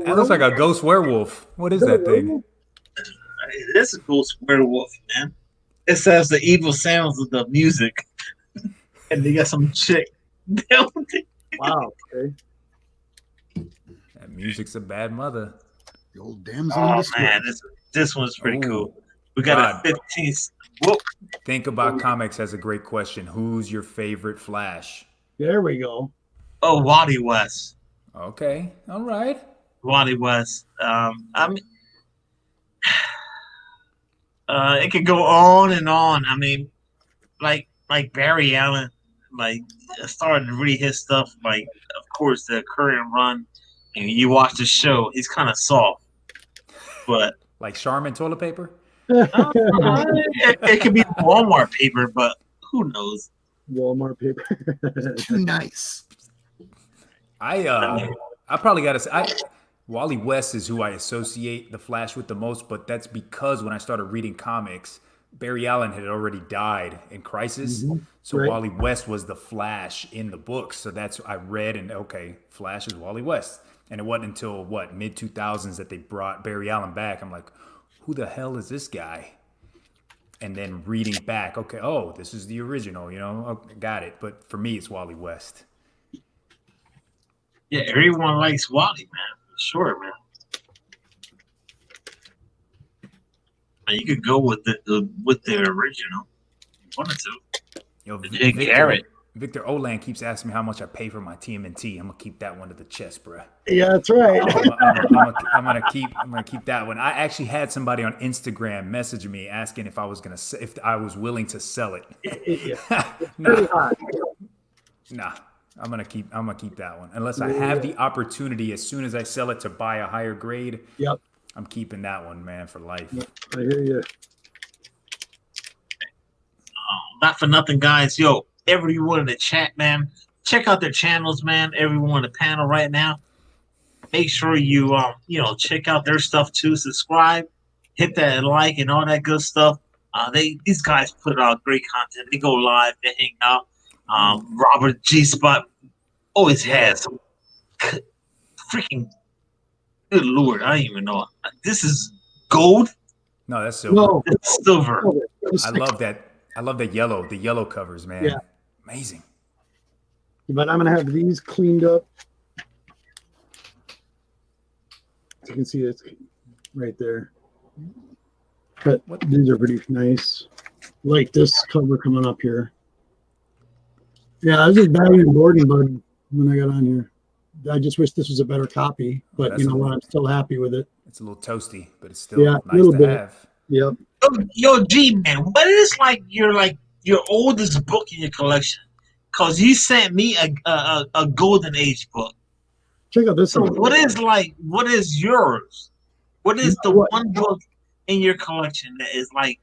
That looks like a ghost werewolf. What is that thing? That's a ghost werewolf, man. It says the evil sounds of the music. And they got some chick. Wow. Okay. That music's a bad mother. The old damsel in Oh, distress. man. This one's pretty Ooh. cool. We got God. a 15th. Whoop. Think About Comics has a great question. Who's your favorite Flash? There we go. Oh, Wally West. Okay. All right. Wally West. I mean, it could go on and on. I mean, like Barry Allen, like started to read his stuff. Like, of course, the current run, and you watch the show, he's kind of soft, but Like Charmin toilet paper? it could be Walmart paper, but who knows? Walmart paper. Too nice. I probably gotta say Wally West is who I associate the Flash with the most, but that's because when I started reading comics, Barry Allen had already died in Crisis. So Right. Wally West was the Flash in the books. So that's I read and okay, Flash is Wally West. And it wasn't until mid 2000s that they brought Barry Allen back. I'm like, who the hell is this guy? And then reading back, okay, oh, this is the original, okay, got it. But for me, it's Wally West. Yeah, everyone likes Wally, man. For sure, man. And you could go with the original. If you wanted to. Yo, Jake Garrett. Victor Olan keeps asking me how much I pay for my TMNT. I'm gonna keep that one to the chest, bro. Yeah, that's right. I'm gonna keep that one. I actually had somebody on Instagram message me asking if I was willing to sell it. Pretty hot. Nah, I'm gonna keep that one unless I have the opportunity as soon as I sell it to buy a higher grade. Yep. I'm keeping that one, man, for life. Yep. I hear you. Not for nothing, guys. Yo, everyone in the chat, man, check out their channels, man. Everyone on the panel right now. Make sure you check out their stuff too. Subscribe, hit that like and all that good stuff. These guys put out great content. They go live, they hang out. Robert G Spot always has some freaking good lord. I don't even know. This is gold. No, that's silver. No. It's silver. I love that. I love the yellow covers, man. Yeah. Amazing. But I'm gonna have these cleaned up. As you can see, it's right there. But these are pretty nice. Like this cover coming up here. Yeah, I was just bagging and boarding, bud, when I got on here. I just wish this was a better copy, but That's you know a- what? I'm still happy with it. It's a little toasty, but it's still Yeah, a nice little to bit. have. Yep. Yo, G man, what is your oldest book in your collection? Cause you sent me a golden age book. Check out this So one. what is yours? What is the one book in your collection that is like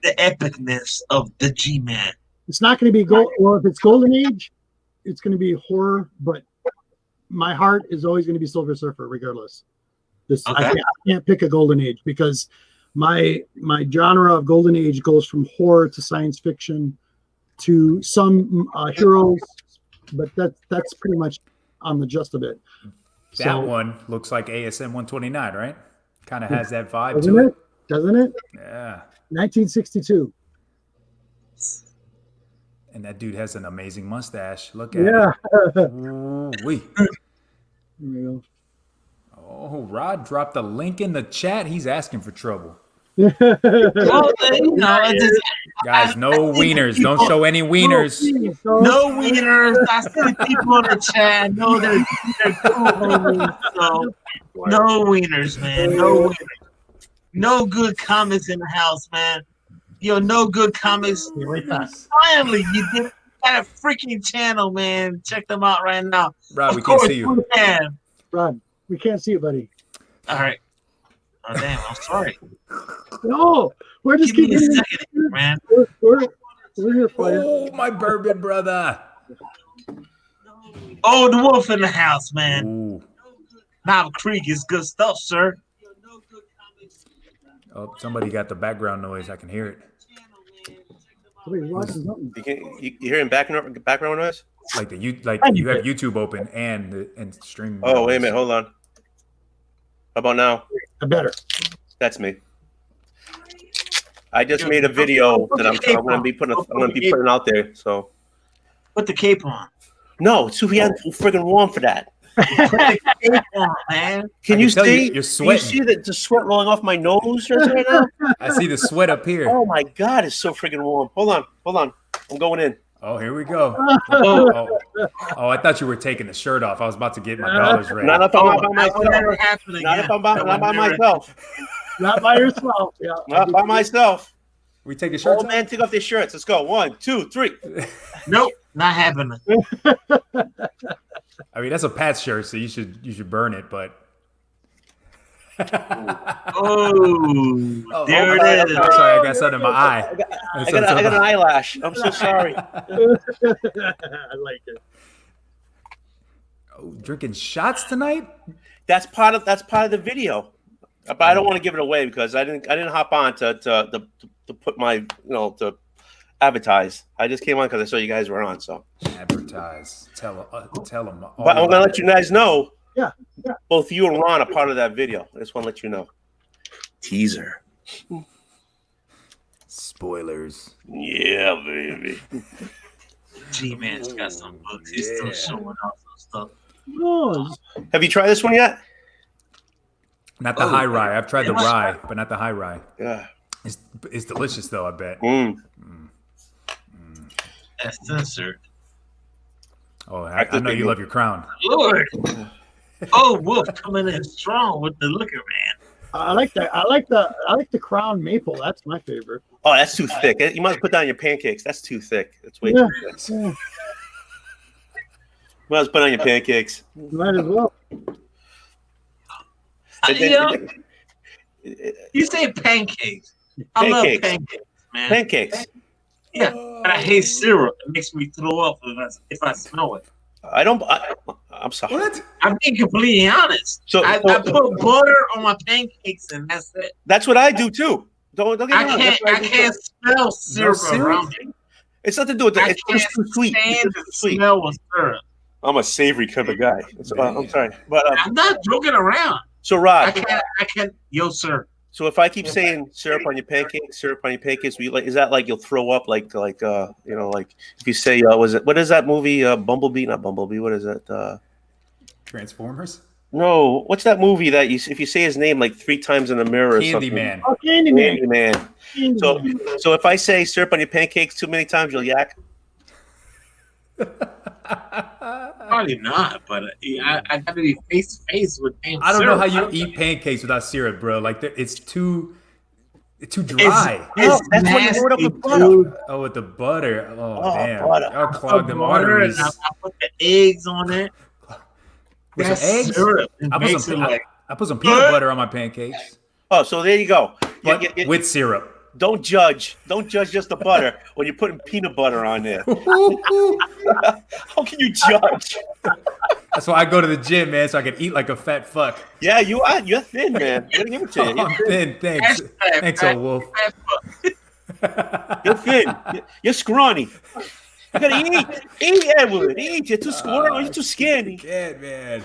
the epicness of the G man? It's not going to be gold. Well, if it's golden age, it's going to be horror. But my heart is always going to be Silver Surfer, regardless. Okay. I can't pick a golden age because my genre of golden age goes from horror to science fiction to some heroes, but that's pretty much on the gist of it. That one looks like ASM 129, right? Kind of has that vibe doesn't to it? Doesn't it? Yeah. 1962. And that dude has an amazing mustache. Look at Yeah. it. Ooh-wee. There we go. Oh, Rod dropped a link in the chat. He's asking for trouble. Well, Guys, no wieners. Don't show any wieners. no wieners. I see people in the chat. I know they're cool homies, so no wieners, man. No wieners. No good comments in the house, man. Yo, no good comments. Finally, you did got a freaking channel, man. Check them out right now. Rod, Of we can't course, see you. man. Rod, we can't see you, buddy. All right. Oh damn! I'm sorry. No, we're just Give me a keeping second, man. we're here for you. Oh, my bourbon brother. Oh, the wolf in the house, man. Ooh. Knob Creek is good stuff, sir. Oh, somebody got the background noise. I can hear it. Somebody's watching something. You hearing background noise? Like you have YouTube open and stream. Oh, wait a minute. Hold on. How about now? Better. That's me. I just made a video that I'm going to be putting out there. So Put the cape on. no, it's too friggin' warm for that. Put the cape on, man. Can you see? You're sweating. Can you see the sweat rolling off my nose right now? I see the sweat up here. Oh my God, it's so friggin' warm. Hold on. I'm going in. Oh, here we go. Oh, I thought you were taking the shirt off. I was about to get my dollars ready. Not if I'm by That will never myself. happen again. Not if I'm by Never- myself. Not by yourself. Yeah. Not by myself. We take a shirt Old man, take off their shirts. Let's go. 1, 2, 3. Nope, not happening. I mean, that's a Pat shirt, so you should burn it. But Oh, there it is. I'm sorry, I got something in my eye. I got an eyelash. I'm so sorry. I like it. Oh, drinking shots tonight? That's part of the video. But I don't want to give it away because I didn't hop on to put my to advertise. I just came on because I saw you guys were on. So Advertise. Tell them. but I'm gonna let you guys know. Yeah. Both you and Ron are part of that video. I just want to let you know. Teaser. Spoilers. Yeah, baby. G-Man's got some books. He's still showing off some stuff. Oh, Have you tried this one yet? Not the high rye. I've tried the rye, but not the high rye. Yeah. It's delicious though, I bet. That's censored. Oh, I know you love your crown. Lord. Oh, Wolf coming in strong with the liquor, man. I like that. I like the Crown Maple. That's my favorite. Oh, that's too thick. You might put that on your pancakes. That's too thick. That's way too thick. Yeah, Well, let's put it on your pancakes. might as well. You say pancakes. I love pancakes, man. Pancakes. Yeah, but I hate syrup. It makes me throw up if I smell it. I'm sorry. What? I'm being completely honest. So I put butter on my pancakes and that's it. that's what I do too. Don't get me wrong. I That's what can't. do, I can't smell syrup syrup? around me. It's nothing to do with that. I It's can't just too sweet. It's stand just the too sweet. smell of syrup. I'm a savory kind of guy. I'm sorry, but I'm not joking around. so I Rod. can't. Yo, sir. So if I keep saying syrup on your pancakes, is that like you'll throw up? Like if you say what is that movie? Bumblebee, not Bumblebee. What is that? Transformers? No, what's that movie that if you say his name like 3 times in the mirror or something? Candyman. Oh, Candyman. Candyman. So if I say syrup on your pancakes too many times, you'll yak. Probably not, but I got to be face to face with damn I don't know syrup. how you eat pancakes without syrup, bro. Like it's too dry. It's that's when you nasty, load up with butter. dude. Oh, with the butter. Oh, Oh, damn. butter. Y'all clog them Butter, arteries. and I put the eggs on it. With That's some eggs? syrup. It I makes it like put some peanut butter on my pancakes, Oh, so there you go. but You- with syrup. Don't judge just the butter when you're putting peanut butter on there. How can you judge? That's why I go to the gym, man, so I can eat like a fat fuck. Yeah, you are. You're thin, man. I gotta give it to you. I'm thin. Thanks. Thanks, old wolf. You're thin. You're scrawny. You gotta eat, Edward. Eat. You're too scrawny. You're too skinny. Yeah, man.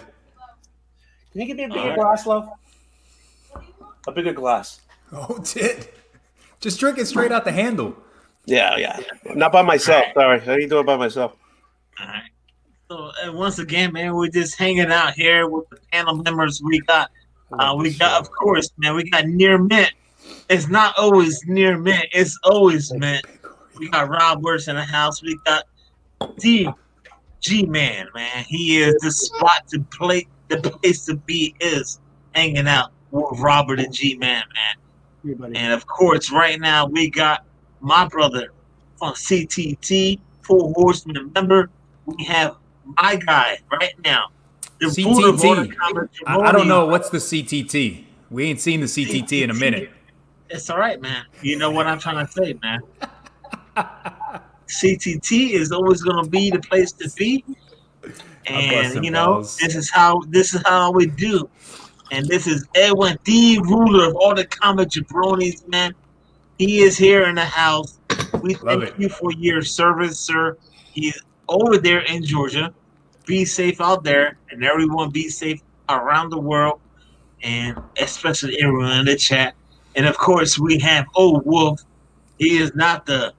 Can you give me a bigger glass, love? A bigger glass. Oh, tit. Just drink it straight out the handle. Yeah. Not by myself. Sorry, I didn't do it by myself. All right. So once again, man, we're just hanging out here with the panel members. We got, of course, man, we got near mint. It's not always near mint. It's always mint. We got Rob Works in the house. We got G-Man, man. He is the spot to play. The place to be is hanging out with Robert and G-Man, man. Everybody. And of course, right now we got my brother from CTT, Full Horseman member. We have my guy right now, The food of all the CTT. comic I don't jabronis. know what's the CTT. We ain't seen the CTT in a minute. It's all right, man. You know what I'm trying to say, man. CTT is always going to be the place to be, I'm and busting you know balls. this is how we do. And this is Edwin, the ruler of all the comic jabronis, man. He is here in the house. We Love thank it. you for your service, sir. He's over there in Georgia. Be safe out there, and everyone be safe around the world, and especially everyone in the chat. And of course, we have Old Wolf. He is not the,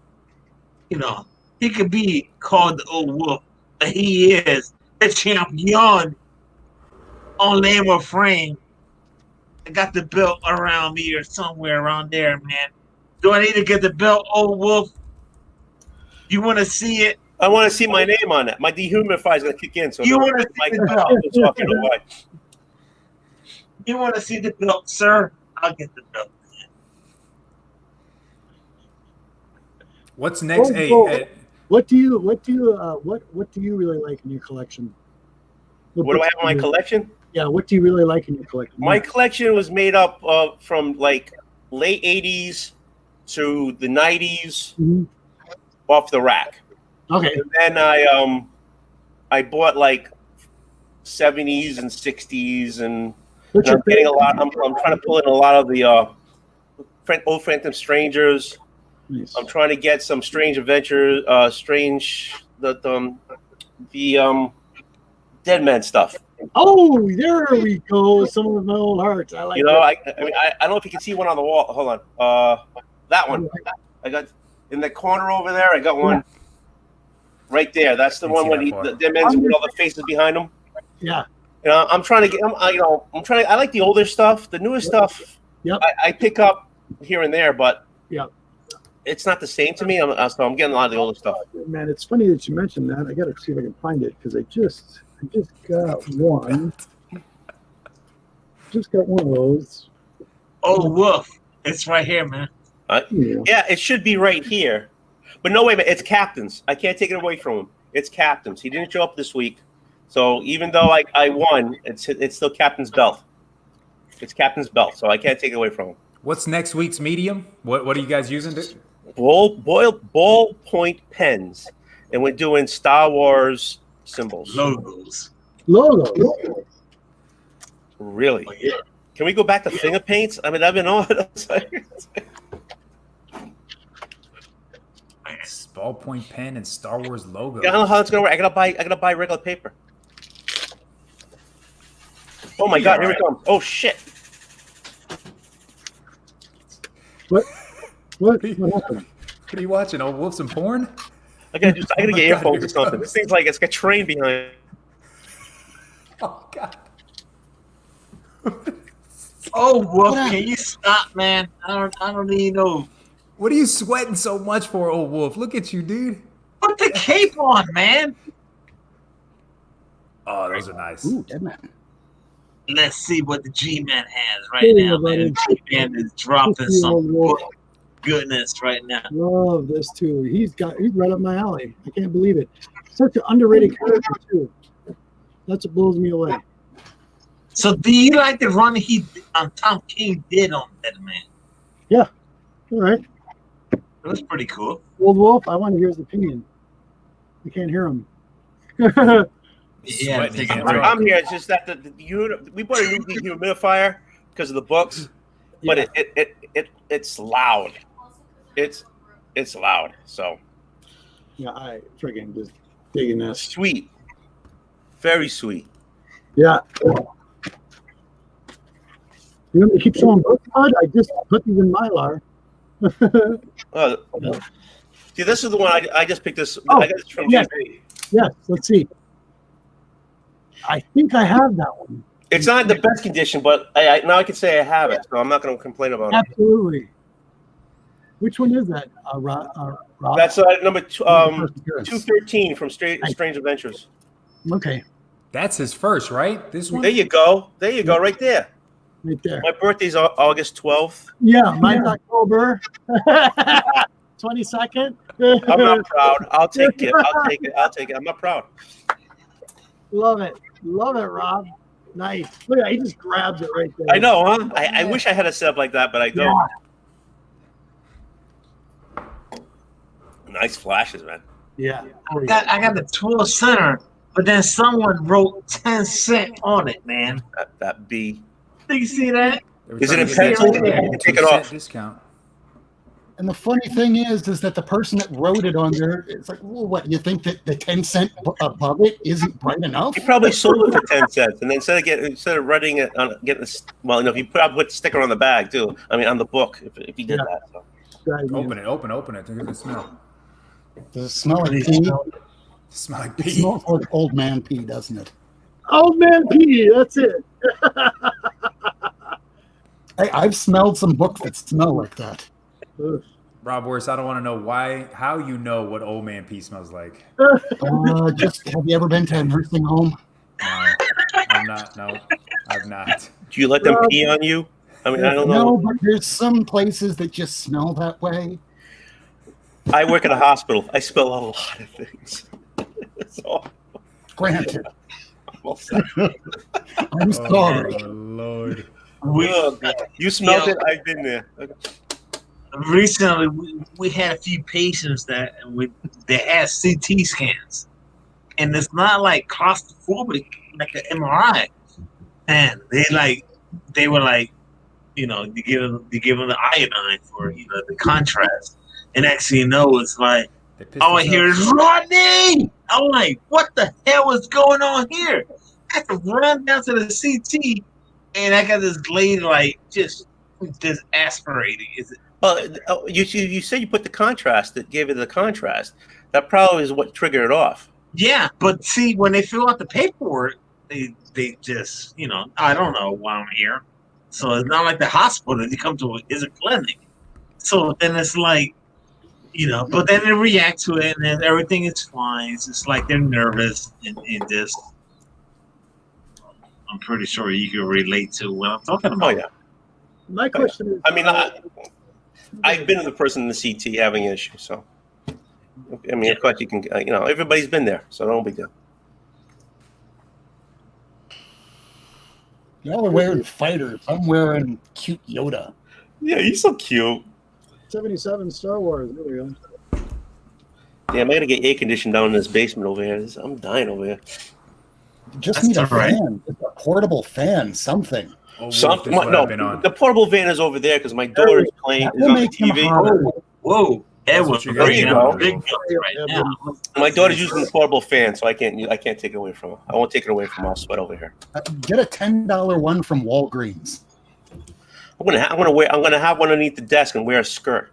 you know, he could be called the Old Wolf, but he is the champion on name or frame. I got the belt around me or somewhere around there, man. Do I need to get the belt, Old Wolf? You want to see it? I want to see my name on it. My dehumidifier is going to kick in. So You want to see the belt? talking away. You want to see the belt, sir? I'll get the belt. What's next? Hey, What do you really like in your collection? What do I have in my collection? Yeah, what do you really like in your collection? My collection was made up of from like late 80s to the 90s off the rack. Okay. And then I bought like 70s and 60s and I'm getting a lot. I'm trying to pull in a lot of the old Phantom Strangers. Nice. I'm trying to get some Strange Adventures, the Dead Man stuff. Oh, there we go. Some of my old hearts. I like. You know, that. I mean, I don't know if you can see one on the wall. Hold on. That one. I got in the corner over there. I got one right there. That's the one with the Dead Man's with all the faces behind them. Yeah. You know, I'm trying to get. I'm trying. I like the older stuff. The newer stuff. Yep. I pick up here and there, but it's not the same to me. So I'm getting a lot of the older stuff. Man, it's funny that you mentioned that. I got to see if I can find it because I just got one. Just got one of those. Oh, Wolf. It's right here, man. Yeah, it should be right here. But no, wait a minute. It's Captain's. I can't take it away from him. It's Captain's. He didn't show up this week. So even though I won, it's still Captain's belt. It's Captain's belt, so I can't take it away from him. What's next week's medium? What are you guys using? Ballpoint pens. And we're doing Star Wars symbols. Logos. Really? Oh, yeah. Can we go back to finger paints? I mean, I've been on. Ballpoint pen and Star Wars logo. I don't know how it's gonna work. I gotta buy regular paper. Oh my God! Here it comes. Oh shit! What happened? What are you watching? Oh, Wolf some porn? I gotta get earphones or something. This thing's like it's got train behind it. Oh God. Oh, Wolf, can you stop, man? I don't even know. What are you sweating so much for, old Wolf? Look at you, dude. Put the cape on, man. Oh, those are nice. Ooh, Dead Man. Let's see what the G-Man has right now, man. G-Man is dropping some goodness right now. Love this too. He's right up my alley. I can't believe it. Such an underrated character too. That's what blows me away. So, do you like the run Tom King did on that, man? Yeah. All right. It was pretty cool. Old Wolf, I want to hear his opinion. I can't hear him. Yeah, I'm here. It's just that we bought a new dehumidifier because of the books, but it's loud. It's loud. So yeah, I friggin' just digging this. Sweet, very sweet. Yeah. You want me to keep showing books, bud? I just put these in Mylar. See, this is the one I just picked this. Oh, I got this from yes. JP. Yes, let's see. I think I have that one. It's not in the best condition, but now I can say I have it, so I'm not going to complain about it. Absolutely. Which one is that, Rob? That's number 213 from Strange Adventures. Okay. That's his first, right? This one? There you go. There you go, right there. Right there. My birthday's August 12th. Yeah, mine's October 22nd. I'm not proud. I'll take it. I'm not proud. Love it, Rob. Nice. Look at that, he just grabs it right there. I know, huh? I wish I had a setup like that, but I don't. Nice flashes, man. Yeah. I got the 12 center, but then someone wrote 10 cent on it, man. That B. Do you see that? They were Is it trying in to get pencil? that You can take it 2-cent off. discount. And the funny thing is that the person that wrote it on there, it's like, well, what, you think that the 10 cent above it isn't bright enough? He probably sold it for 10 cents, and then instead of writing it on getting this, well, if you probably put the sticker on the bag too. I mean, on the book, if he did that. So. Open it. Think of the smell. Does it smell like pee? Smell like It pee. smells like old man pee, doesn't it? Old man P, that's it. I've smelled some books that smell like that. Rob Worse, I don't want to know how you know what old man pee smells like. Just have you ever been to a nursing home? No, I'm not. No, I've not. Do you let them pee on you? I mean, I don't know. No, but there's some places that just smell that way. I work at a hospital. I smell a lot of things. So, Granted. I'm I'm sorry. Oh, Lord. You smelled it? I've been there. Okay. Recently, we had a few patients that had CT scans, and it's not like claustrophobic like an MRI. And they were like, you give them the iodine for the contrast, and actually it's like all I hear is Rodney. I'm like, what the hell is going on here? I had to run down to the CT, and I got this lady like just aspirating. Is it? Well, you said you put the contrast that gave it the contrast. That probably is what triggered it off. Yeah, but see, when they fill out the paperwork, they just I don't know why I'm here. So it's not like the hospital that you come to is a clinic. So then it's like, but then they react to it, and then everything is fine. It's just like they're nervous and just. I'm pretty sure you can relate to what I'm talking about. Oh yeah. My question is. I mean, I've been the person in the CT having an issue, so. I mean, of course you can. Everybody's been there, so don't be good. Y'all are wearing fighters. I'm wearing cute Yoda. Yeah, he's so cute. 77 Star Wars. There we go. Damn, I gotta get air conditioned down in this basement over here. I'm dying over here. You just need a fan, just a portable fan, something. Oh, the portable van is over there because my daughter's playing is on the TV. Whoa. There you go. My daughter's using the portable fan, so I can't take it away from her. I won't take it away from her. I'll sweat over here. Get a $10 one from Walgreens. I'm gonna have one underneath the desk and wear a skirt.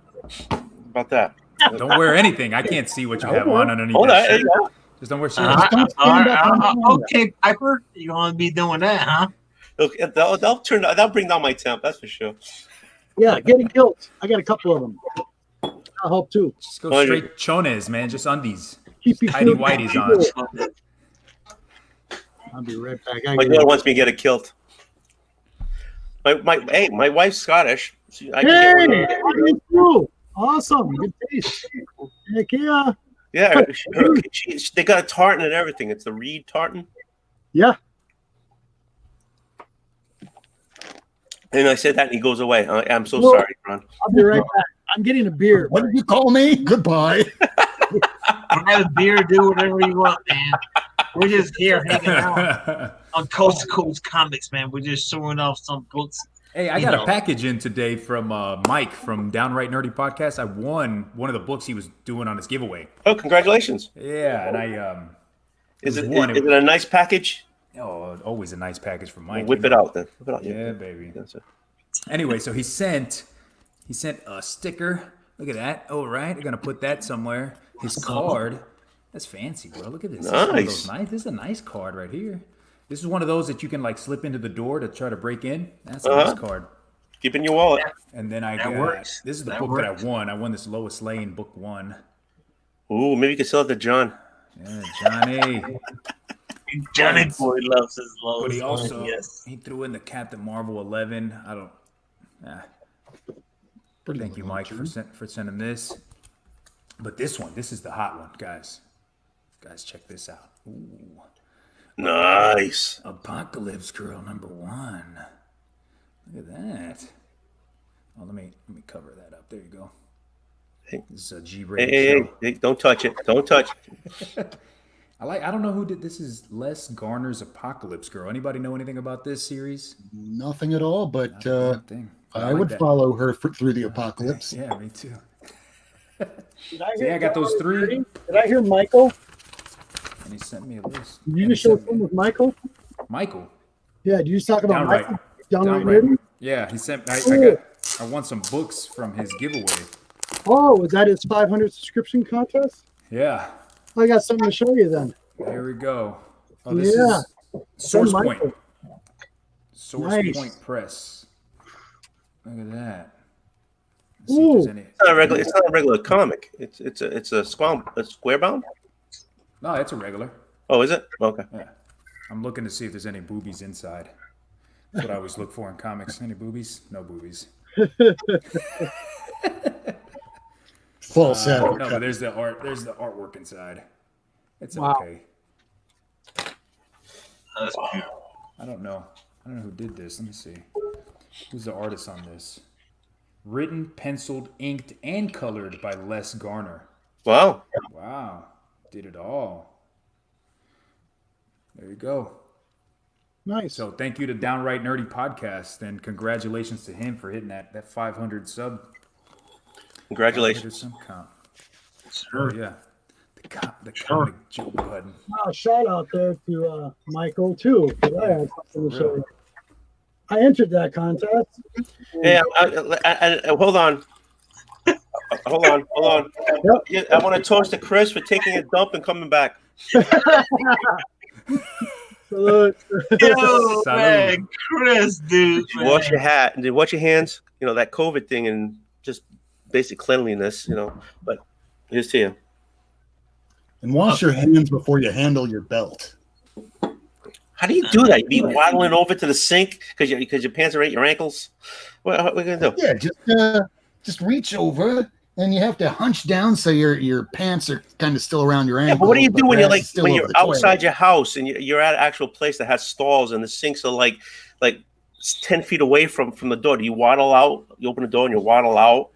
How about that? Don't wear anything. I can't see what you have on underneath that shirt. Just don't wear shirts. Okay, Piper, you're gonna be doing that, huh? They'll bring down my temp. That's for sure. Yeah, getting killed. I got a couple of them. I hope too. Just go straight chones, man. Just undies. Keep your tidy whities on. I'll be right back. My daughter wants me to get a kilt. My wife's Scottish. Awesome. Good taste. Heck yeah. Yeah, they got a tartan and everything. It's the reed tartan. Yeah. And I said that, and he goes away. I'm so sorry, Ron. I'll be right back. I'm getting a beer. What did you call me? Goodbye. Have a beer, do whatever you want, man. We're just here hanging out on Coast to Coast Comics, man. We're just showing off some books. Hey, I got a package in today from Mike from Downright Nerdy Podcast. I won one of the books he was doing on his giveaway. Oh, congratulations! Yeah, and is it a nice package? Oh, always a nice package from Mike. Well, whip it out then. Whip it out. Yeah, baby. Anyway, so he sent a sticker. Look at that. Oh, right. I'm gonna put that somewhere. His card. That's fancy, bro. Look at this. Nice. This is a nice card right here. This is one of those that you can like slip into the door to try to break in. That's a nice card. Keep in your wallet. And then I got this is the book that I won. I won this Lois Lane book 1. Ooh, maybe you can sell it to John. Yeah, Johnny. Johnny boy loves his Lois. But he also he threw in the Captain Marvel 11. I don't. Thank you, Mike, for sending this. But this is the hot one, guys. Guys, check this out. Ooh. Nice. Apocalypse Girl #1. Look at that. Oh, let me cover that up. There you go. This is a G-rated show. Hey, don't touch it. Don't touch it. I don't know who did this. Is Les Garner's Apocalypse Girl. Anybody know anything about this series? Nothing at all, but Thing. I would follow her through the apocalypse. Yeah, me too. See, I got those 3. Did I hear Michael? And he sent me a list. Did you just show some with Michael? Michael? Yeah, did you just talk about Downright. Michael? Downright nerdy? Yeah, he sent. I won some books from his giveaway. Oh, was that his 500 subscription contest? Yeah. I got something to show you then. There we go. Oh, this Yeah. is Source Send Point. Michael. Source Nice. Point Press. Look at that. Ooh. It's not a regular comic. It's a square bound. No, it's a regular. Oh, is it? Okay. Yeah. I'm looking to see if there's any boobies inside. That's what I always look for in comics. Any boobies? No boobies. False No, but there's the art. There's the artwork inside. It's Wow. okay. That's cute. I don't know who did this. Let me see. Who's the artist on this? Written, penciled, inked, and colored by Les Garner. Wow. Wow. Did it all. There you go. Nice. So thank you to Downright Nerdy Podcast, and congratulations to him for hitting that 500 sub. Congratulations. 500 sub count. Sure. Oh, yeah. The comic Joe button. Oh, shout out there to Michael too, because I had something to show you. I entered that contest. Hey, I hold on. Hold on. Yep. Yeah, I want to toast to Chris for taking a dump and coming back. Salute. Yo, Salud. man, Chris, dude. man. Wash your hat and wash your hands. You know that COVID thing and just basic cleanliness. But here's to you. And wash your hands before you handle your belt. How do you do that? You be waddling over to the sink because your pants are at your ankles. What are we gonna do? Yeah, just reach over, and you have to hunch down so your pants are kind of still around your ankles. Yeah, but what do you do when that's still over the outside toilet. your house and you're at an actual place that has stalls and the sinks are like 10 feet away from the door? Do you waddle out? You open the door and you waddle out,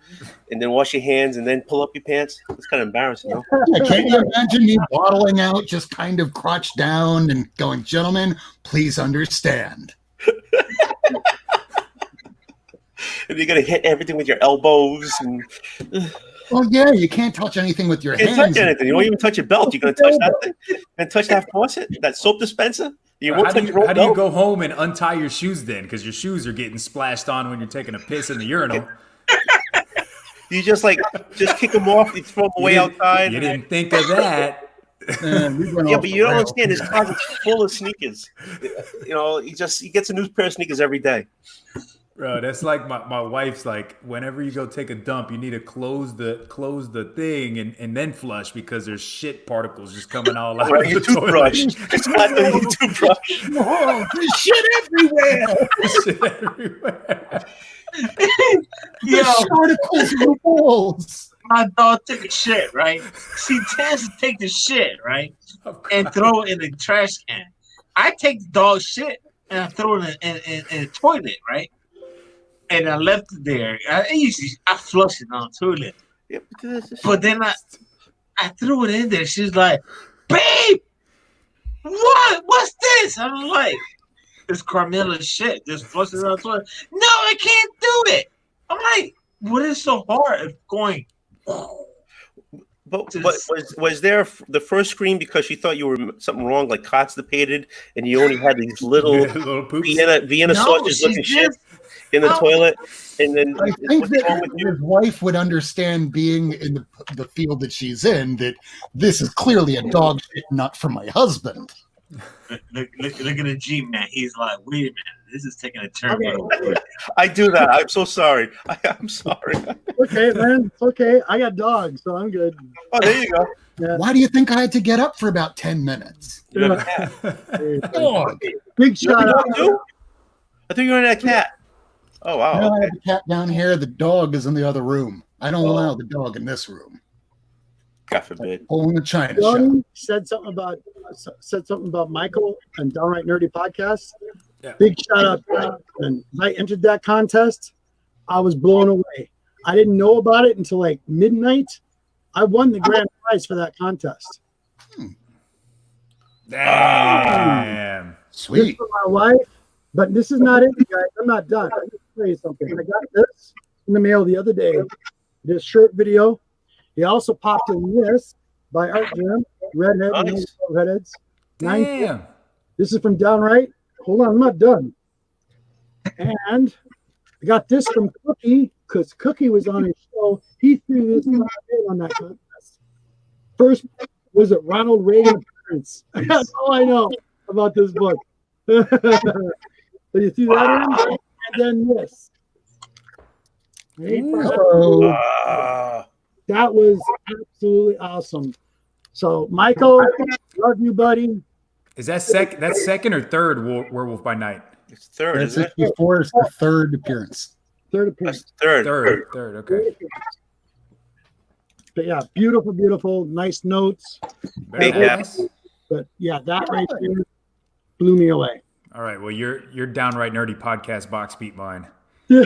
and then wash your hands and then pull up your pants? It's kind of embarrassing, no? Yeah, can't you imagine me waddling out, just kind of crotch down and going, "Gentlemen, please understand." And you're gonna hit everything with your elbows and Well, yeah, you can't touch anything with your you can't hands. touch anything. You won't even touch your belt. You're gonna touch that thing and touch that faucet, that soap dispenser. You won't How do touch you, your own how do you belt. go home and untie your shoes then? Because your shoes are getting splashed on when you're taking a piss in the urinal. You just kick them off. You throw them away outside. You didn't think of that. Yeah, but you don't understand. His closet's full of sneakers. He gets a new pair of sneakers every day. Bro, that's like my wife's like, whenever you go take a dump, you need to close the thing and then flush because there's shit particles just coming all out Right, of your the toilet. toothbrush. It's not the toothbrush. Oh, there's shit everywhere. Shit everywhere. Yo, The particles in the walls. my dog took a shit, right? She tends to take the shit, right? And throw it in the trash can. I take the dog shit and I throw it in the toilet, right? And I left it there. I flushed it on the toilet. Yeah, But then I threw it in there. She's like, "Babe, what? What's this?" I'm like, "It's Carmella's shit. Just flush it on the toilet." "No, I can't do it." I'm like, "What is so hard of going?" But was there the first screen because she thought you were something wrong, like constipated, and you only had these little Little poops. Vienna sausages looking shit in the toilet, and then I think what's wrong that with you? his wife would understand, being in the field that she's in, that this is clearly a dog shit nut for my husband. Look at the G man. He's like, "Wait a minute, this is taking a turn." Okay. I do that. I'm so sorry. I'm sorry. Okay, man. It's okay. I got dogs, so I'm good. Oh, there you go. Yeah. Why do you think I had to get up for about 10 minutes? You have a cat. Dog. Big You have shout a out. dog too? I thought you were in that cat. Oh wow. No, I Okay. have the cat down here. The dog is in the other room. I don't allow the dog in this room. God forbid. Hole in the china shop. Johnny said something about said something about Michael and Downright Nerdy Podcast. Yeah. Big shout out to that. And I entered that contest. I was blown away. I didn't know about it until like midnight. I won the grand prize for that contest. Damn. This Sweet. for my wife, but this is not it, guys. I'm not done. I'm going to tell you something. I got this in the mail the other day. This short video. He also popped in this by Art Jam, Redhead, Nice. Redheads. Damn. This is from Downright. Hold on, I'm not done. And I got this from Cookie because Cookie was on his show. He threw this on that contest. First was it Ronald Reagan appearance. That's all I know about this book. So you threw that in, and then this. Right? Oh, That was absolutely awesome. So Michael, love you, buddy. Is that second or third Werewolf by Night? It's third, that's isn't it. it? Before it's the third appearance. Third appearance. That's third. Third. Okay. But yeah, beautiful, beautiful, nice notes. Very Big nice. But yeah, that right there blew me away. All right. Well, your Downright Nerdy Podcast box beat mine. You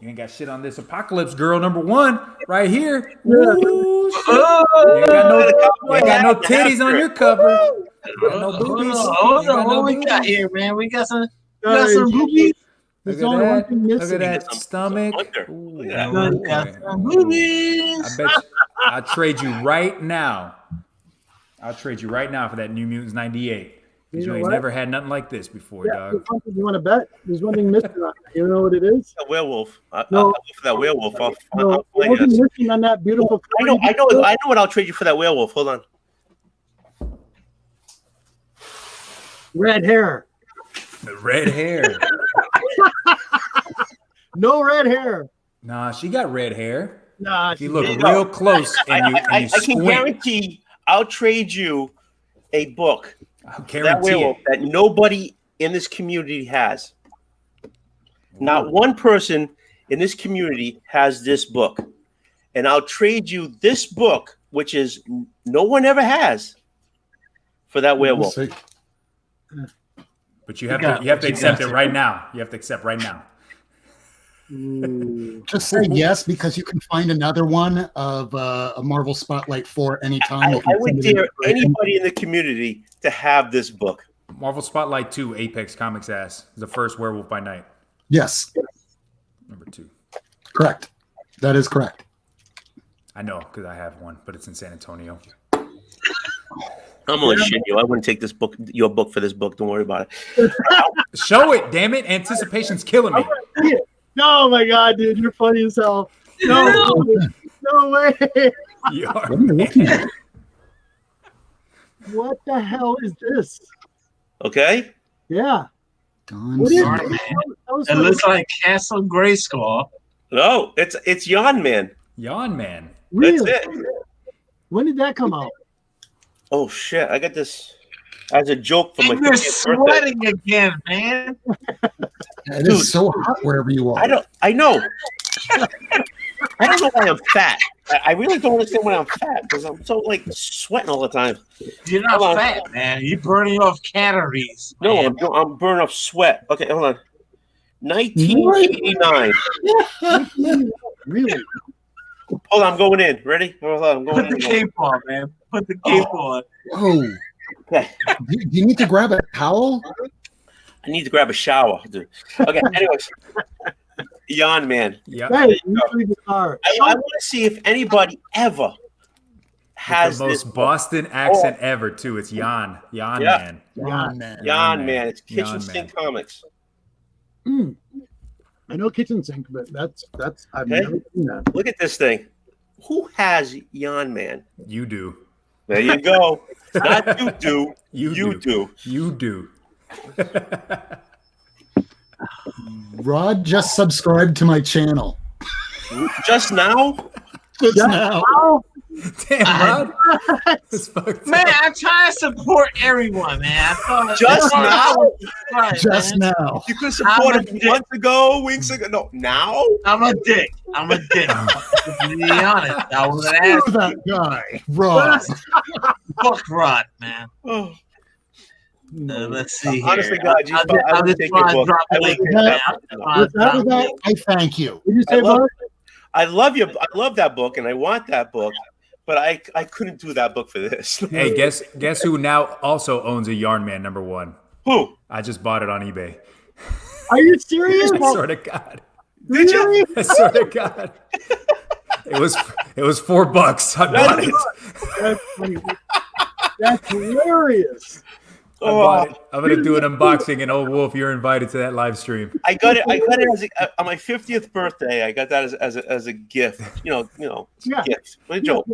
ain't got shit on this Apocalypse Girl #1 right here. Ooh, shit. You ain't got no titties on your cover. You got no boobies. Hold You on, got no what we boobies. got here, man? We got some Guys, boobies. There's Look only one at thing that. Look missing. at that stomach. Under. Ooh, Look at We boy. got some boobies. I bet you, I'll trade you right now. I'll trade you right now for that New Mutants 98. Because You you know ain't what? never had nothing like this before, Yeah, dog. there's one thing you want to bet? There's one thing missing on it. You know what it is? A werewolf. I'll No. go for that werewolf. No, I'll play one thing this. missing on that beautiful. I know what I'll trade you for that werewolf. Hold on. Red hair. The red hair. No red hair. Nah, she got red hair. Nah, If you look There you real go. close and you I can squint, guarantee I'll trade you a book. I'll That guarantee werewolf it. that nobody in this community has. Not one person in this community has this book. And I'll trade you this book, which is no one ever has, for that werewolf. We'll see. But you have to accept it right now. You have to accept right now. Just say yes because you can find another one of a Marvel Spotlight 4 anytime. I You can would send it in dare for rating. anybody in the community to have this book. Marvel Spotlight 2, Apex Comics ass. The first Werewolf by Night. Yes, #2. correct. That is correct. I know because I have one, but it's in San Antonio. I'm gonna shit you. I wouldn't take this book, your book, for this book. Don't worry about it. Show it, damn it. Anticipation's killing me. Oh my god, dude, you're funny as hell. No, no way. You are, What are you looking at? What the hell is this? Okay. Yeah. Don What is Sorry, it? man. That was It looks like Castle Grayskull. No, it's Yawn Man. Yawn Man. really? That's it. When did that come out? Oh shit! I got this as a joke for my And you're 50th birthday. sweating again, man. It is so hot wherever you are. I know. I don't know why I'm fat. I really don't understand why I'm fat because I'm so like sweating all the time. You're not Hold on. fat, man. You're burning off calories. No, man. I'm burning off sweat. Okay, hold on. 1989. Really? Hold on, I'm going in. Ready? Hold on, I'm Put going the in. cape on, man. Put the cape on. Whoa. Okay. You need to grab a towel? I need to grab a shower. Dude. Okay, anyways. Yawn Man. Yeah. Hey, you really are. I want to see if anybody ever has The this most Boston accent ever, too. It's Yawn. Yawn Yeah. Man. Yawn Man. Yawn Man. It's Kitchen Yawn Sink Man. Comics. I know kitchen sink, but that's I've Okay. never seen that. Look at this thing. Who has Yawn Man? You do. There you go. Not you do. You do. You do. Rod just subscribed to my channel. Just now? Just Yeah. now. Oh, Damn, Rod. That's fucked Man, up. I'm trying to support everyone, man. I thought Just now? Right, Just man. now. You could support I'm him months ago, weeks ago. No, now? I'm a dick. To be honest, I was an Screw ass. that guy, Rod. Fuck Rod, man. Oh. Let's see here. Honestly, God, you I I'll would just take try your to book. drop I the would link. take man. that. I'll With drop the that, link. I thank you. Did you I say love, Bob? I love you. I love that book, and I want that book, but I couldn't do that book for this. Hey, guess who now also owns a Yarn Man #1? Who? I just bought it on eBay. Are you serious? I swear to God. Did you? I swear to God. It was $4. I bought it. That's funny. That's hilarious. I bought it. I'm gonna do an unboxing, and oh Wolf, you're invited to that live stream. I got it as on my 50th birthday. I got that as a gift. It's Yeah. a gift. What a joke.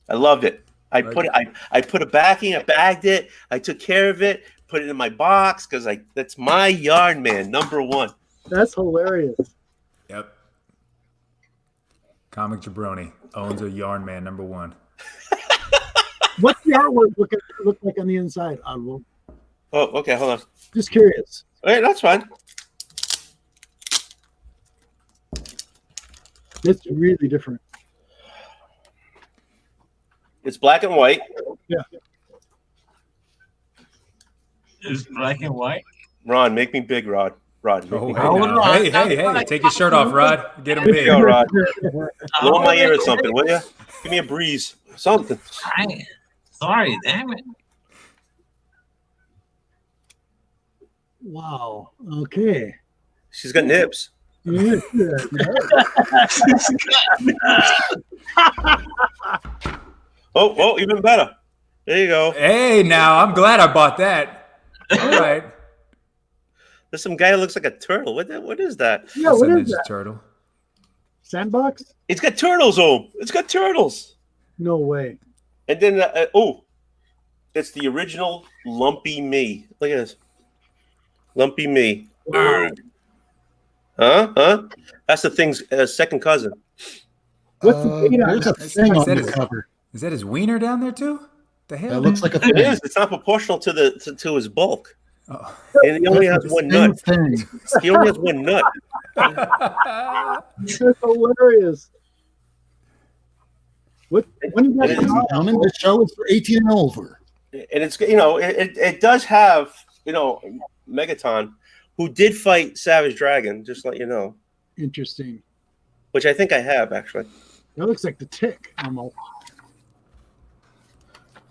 I loved it. I put a backing. I bagged it. I took care of it. Put it in my box because that's my Yarn Man #1. That's hilarious. Yep. Comic Jabroni owns a Yarn Man #1. What's the artwork look like on the inside, Oddworld? Oh, okay. Hold on. Just curious. Wait, that's fine. It's really different. It's black and white. Yeah. It's black and white. Ron, make me big, Rod. Rod, make Oh, me hey, big. Hold now. on. hey, take your shirt off, Rod. Get him There you big. go, Rod. Blow my ear or something, will you? Give me a breeze. Something. Sorry, damn it. Wow. Okay. She's got nibs. Yeah. Oh, even better. There you go. Hey, now I'm glad I bought that. All right. There's some guy who looks like a turtle. What is that? Yeah, That's what a is Ninja that? Turtle. Sandbox? It's got turtles, It's got turtles. No way. And then, it's the original Lumpy Me. Look at this. Lumpy Me. Wow. Huh? That's the thing's second cousin. What's the date on There's a that? thing on That the is- cover. Is that his wiener down there too? The hell? That looks like a It thing. is. It's not proportional to his bulk. Oh. And he only has That's one the same nut. thing. He only has one nut. That's hilarious. When did that It is. come out? Gentlemen, this show is for 18 and over. And it's it does have Megaton, who did fight Savage Dragon, just to let you know, Interesting. which I think I have actually. That looks like the Tick almost.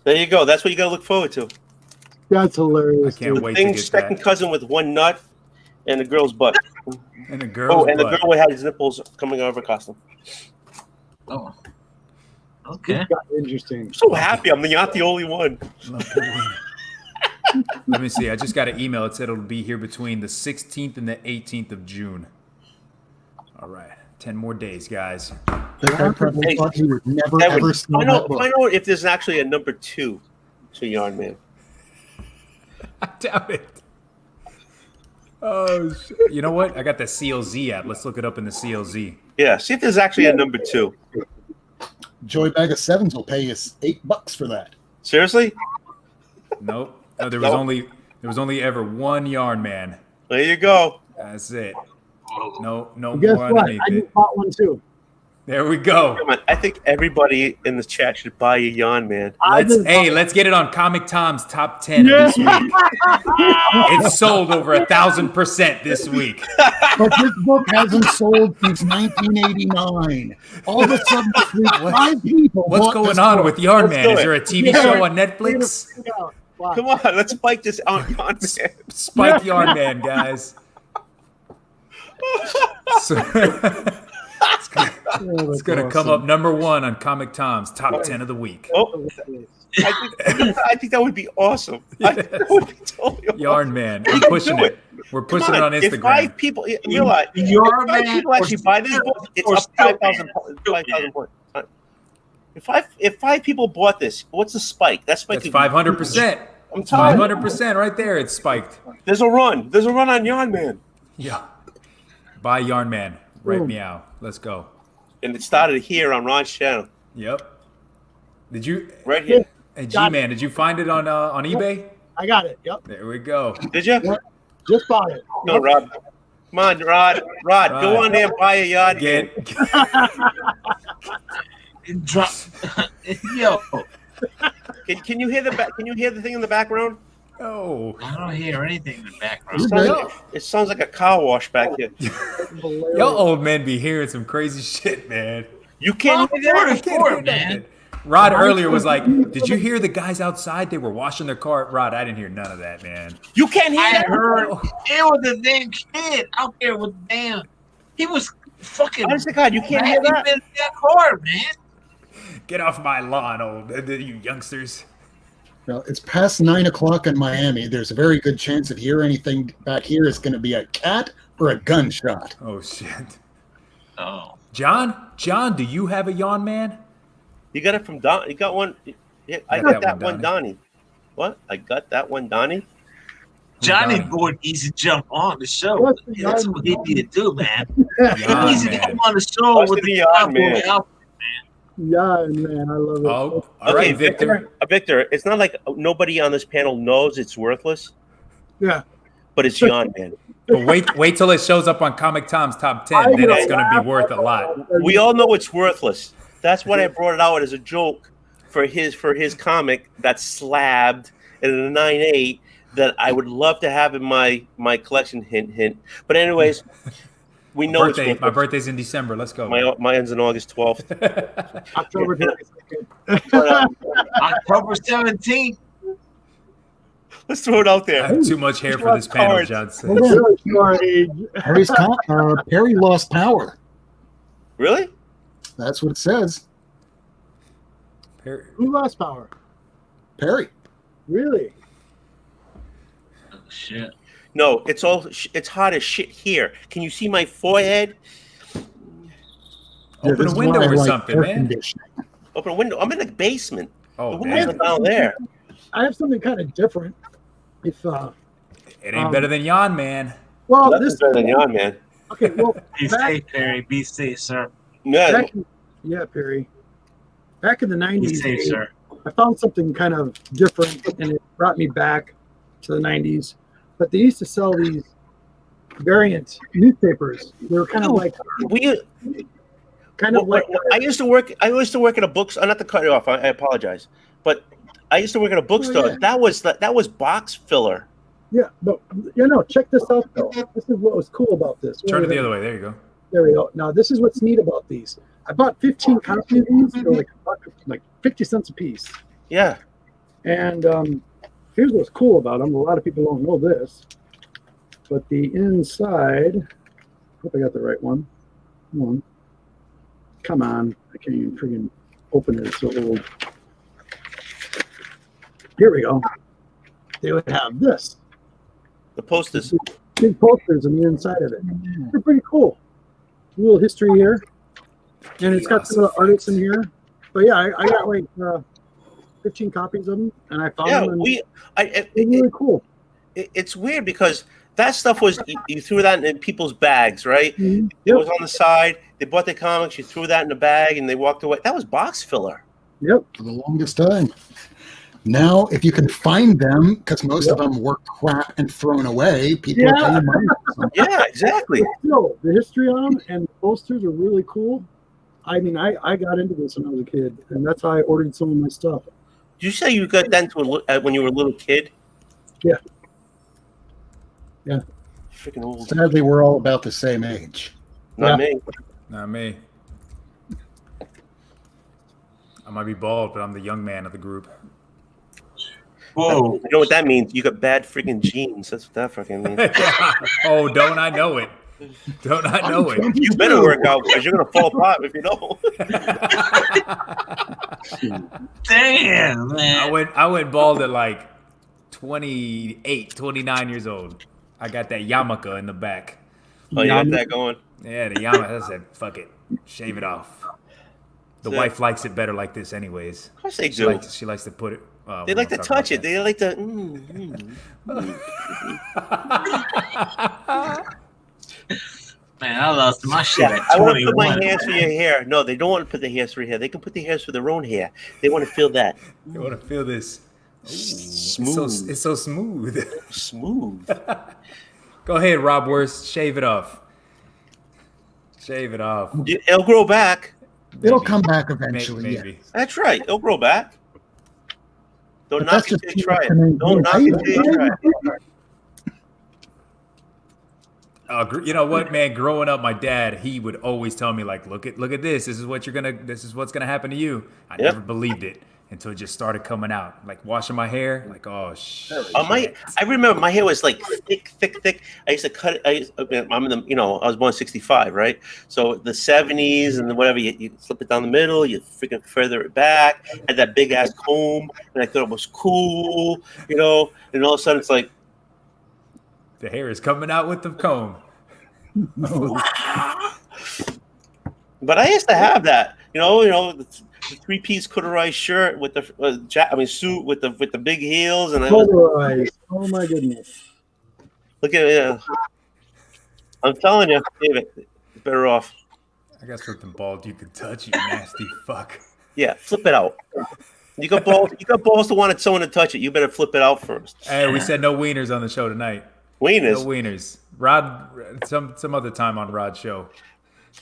There you go. That's what you got to look forward to. That's hilarious. I can't dude. wait to Thing's get second that. cousin with one nut, and the girl's butt. And the girl's And the butt. girl had his nipples coming out of her costume. Oh. Okay. It's got interesting. I'm so happy. I'm not the only one. Let me see. I just got an email. It said it'll be here between the 16th and the 18th of June. All right. 10 more days, guys. That guy probably Hey, thought he would never That ever would, smell find that out, book. find out if there's actually a #2 to Yarn Man. I doubt it. Oh, shit. You know what? I got the CLZ app. Let's look it up in the CLZ. Yeah, see if there's actually a #2. Joy Bag of Sevens will pay us $8 for that. Seriously? Nope. No, there was only ever one Yarn Man. There you go. That's it. No Guess more what? underneath I it. just bought one too. There we go. Come on, I think everybody in the chat should buy a Yarn Man. Let's get it on Comic Tom's top 10 of this week. It's sold over 1,000% this week. But this book hasn't sold since 1989. All of a sudden, this week, 5 people What's bought going this on book. with Yarn Let's Man? do Is it. there a TV Yeah. show on Netflix? Wow. Come on, let's spike this on Yarn Man. Spike Yarn Man, guys. So, it's gonna come up #1 on Comic Tom's top 10 of the week. Oh, I think that would be awesome. I think that would be totally awesome. Yarn Man, We we're can pushing do it. We're Come pushing it on If Instagram. 5 people, realize, Yarn if 5 Man people actually buy this book, it's or up Steel 5,000 Man. 5,000 points. If 5 people bought this, what's the spike? That spike That's would be 500%. I'm telling you, 500% right there. It's spiked. there's a run. There's a run on Yarn Man. Yeah. Buy Yarn Man. Right meow. Let's go. And it started here on Ron's channel. Yep. Did you? Right here. Hey, Got G-Man, did you find it on eBay? I got it. Yep. There we go. Did you? Yep. Just bought it. No, Rob. Come on, Rod. Rod, go on there and buy a yard game. Drop. Yo, Can you hear Can you hear the thing in the background? Oh, I don't hear anything in the It background. sounds like, it sounds like a car wash back here. y'all old men be hearing some crazy shit, man. You can't I'm hear that? 44, man. Rod earlier was like, "Did you hear the guys outside? They were washing their car." Rod, I didn't hear none of that, man. You can't hear I that? heard it was the damn kid out there with the damn. He was fucking. Honest to God, you can't hear that? in that car, man. Get off my lawn, you youngsters. Well, it's past 9 o'clock in Miami. There's a very good chance if you hear anything back here, it's going to be a cat or a gunshot. Oh shit. Oh, John, do you have a yawn, man? You got it from Don. You got one. Yeah, I got that one, Donnie. What? I got that one, Donnie. Johnny Donnie? Boy needs to jump on the show. That's what he need to do, man. He Yawn, needs to man. come on the show What's with the the yawn, Cowboy man? outfit. Yeah, man, I love it. Oh, all right, Victor. Victor, it's not like nobody on this panel knows it's worthless, Yeah. but it's Yawn Man. But wait till it shows up on Comic Tom's top 10. Then it's gonna be worth a lot. We all know it's worthless. That's why I brought it out as a joke for his comic that's slabbed in a 9.8 that I would love to have in my collection. Hint. But anyways, we know it's worthless. My birthday's in December. Let's go. Mine's on August 12th. October 22nd. But, October 17th. let's throw it out I there. have too much hair for this panel, John says. Really short age. Perry lost power. Really? That's what it says. Who lost power? Perry. Really? Oh, shit. No, it's hot as shit here. Can you see my forehead? Open this a is window why I or like something, air man. conditioning. Open a window. I'm in the basement. Oh, The windows damn. are down there. I have something kind of different. If It ain't better than Yawn, man. well, Nothing's this better than Yawn Man. okay. Well, Be back, safe, Perry. Be safe, sir. No, back yeah, Perry. Back in the Be '90s, safe, sir. I found something kind of different, and it brought me back to the '90s. But they used to sell these variant newspapers. They were kind of like, we. I used to work. I used to work at a bookstore. Not to cut you off. I apologize, but I used to work at a bookstore. yeah. That was box filler. yeah. But check this out though. This is what was cool about this. Turn it the other way. There you go. There we go. Now this is what's neat about these. I bought 15 copies of these for like 50 cents a piece. Yeah. And here's what's cool about them. A lot of people don't know this, but the inside. Hope I got the right one. Come on. I can't even freaking open it. It's so old. Here we go. They would have this. The posters. Big posters on the inside of it. They're pretty cool. A little history here. And it's got some of the artists in here. But yeah, I got like 15 copies of them, and I found them. And they're really cool. It's weird because that stuff was you threw that in people's bags, right? Mm-hmm. It was on the side. They bought their comics. You threw that in the bag, and they walked away. That was box filler. Yep. For the longest time. Now, if you can find them, because most of them were crap and thrown away, people are paying money for them. Yeah, exactly. Still, the history on them and the posters are really cool. I mean, I got into this when I was a kid, and that's how I ordered some of my stuff. Did you say you got that when you were a little kid? Yeah. Yeah. Freaking old. Sadly, we're all about the same age. Not me. Not me. I might be bald, but I'm the young man of the group. Whoa. You know what that means? You got bad freaking genes. That's what that fucking means. Oh, don't I know it? Don't I know it? You better work out because you're gonna fall apart if you don't. Damn, man. I went bald at like 28, 29 years old. I got that yarmulke in the back. Oh, you got that going? Yeah, the yarmulke. I said, fuck it. Shave it off. The wife likes it better like this anyways. Of course they do. She likes to put it. They like to touch it. They like to. Man, Man, I lost my shit Yeah, at I want to put my 21. hairs for your hair. No, they don't want to put the hairs for your hair. They can put the hairs for their own hair. They want to feel that. You want to feel this? Ooh, Smooth. It's so smooth. Smooth. Go ahead, Rob Worst. Shave it off. Shave it off. It'll grow back. It'll Maybe. come back eventually. Maybe. That's right. It'll grow back. Don't But knock that's it just till you try it. Don't knock I- it till you try it. You know what, man? Growing up, my dad, he would always tell me, like, look at this. This is what's gonna happen to you. I never believed it until it just started coming out. Like washing my hair, like, oh shit. I remember my hair was like thick. I used to cut it. I'm in the, I was born in '65, right? So the '70s and whatever, you flip it down the middle, you freaking feather it back. I had that big ass comb, and I thought it was cool, and all of a sudden it's like, The hair is coming out with the comb. but I used to have that, the three-piece corduroy shirt with the suit with the big heels, and I was, Polarized. Oh my goodness. look at it. I'm telling you, David, it's better off. I got something bald you can touch, you nasty fuck. Yeah, flip it out. You got balls. You got balls to want someone to touch it. You better flip it out first. Hey, we said no wieners on the show tonight. Wieners. No wieners. Rod, some other time on Rod's show.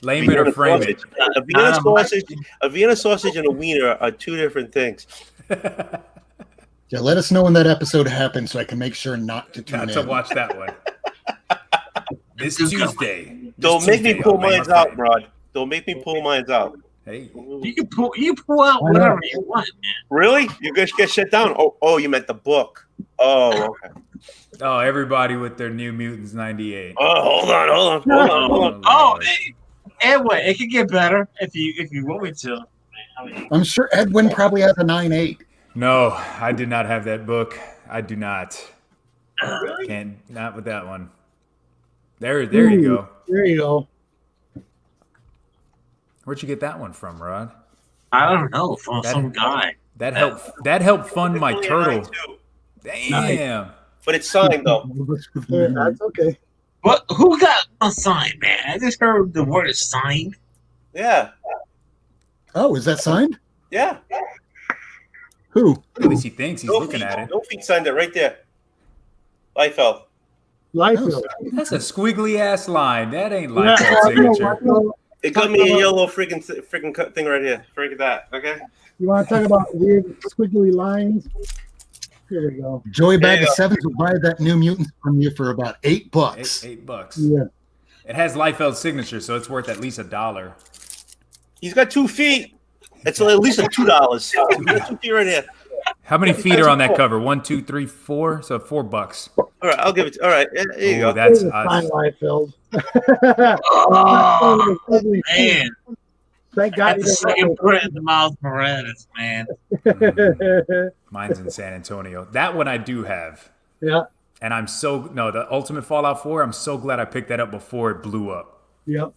Lame it or frame it. A Vienna sausage and a wiener are two different things. Yeah, let us know when that episode happens so I can make sure not to tune Not in. to watch that one. This Tuesday. Don't make me pull mine out, Rod. Don't make me pull mine out. Hey, You pull out whatever you want, man. Really? You guys get shut down? Oh, you meant the book. Oh, okay. oh, everybody with their New Mutants '98. Oh, hold on. Oh, anyway, it could get better if you want me to. I mean, I'm sure Edwin probably has a 9.8. No, I did not have that book. I do not. Can't, not with that one. There you go. There you go. Where'd you get that one from, Rod? I don't know, from some guy. That helped fund my turtle. Damn. But it's signed though. Yeah, that's okay. What? Who got a sign, man? I just heard the word is signed. Yeah. Oh, is that signed? Yeah. Who? At least he thinks he's looking at it. No feet signed it right there. Liefeld. Liefeld. That's a squiggly ass line. That ain't Liefeld's signature. It got me a yellow freaking thing right here. Forget that. Okay. You want to talk about weird squiggly lines? Here we go. Joey Bag of Sevens will buy that New Mutants from you for about $8. $8. Yeah. It has Liefeld's signature, so it's worth at least $1. He's got 2 feet. It's at least $2. 2 feet right here. How many feet are on that cover? 1, 2, 3, 4. So $4. All right, I'll give it. All right, there you go. That's Here's a fine Liefeld. Oh, man. Thank God. That's the second put it in the Miles Morales, man. Mine's in San Antonio. That one I do have. Yeah. And the Ultimate Fallout 4, I'm so glad I picked that up before it blew up. Yep.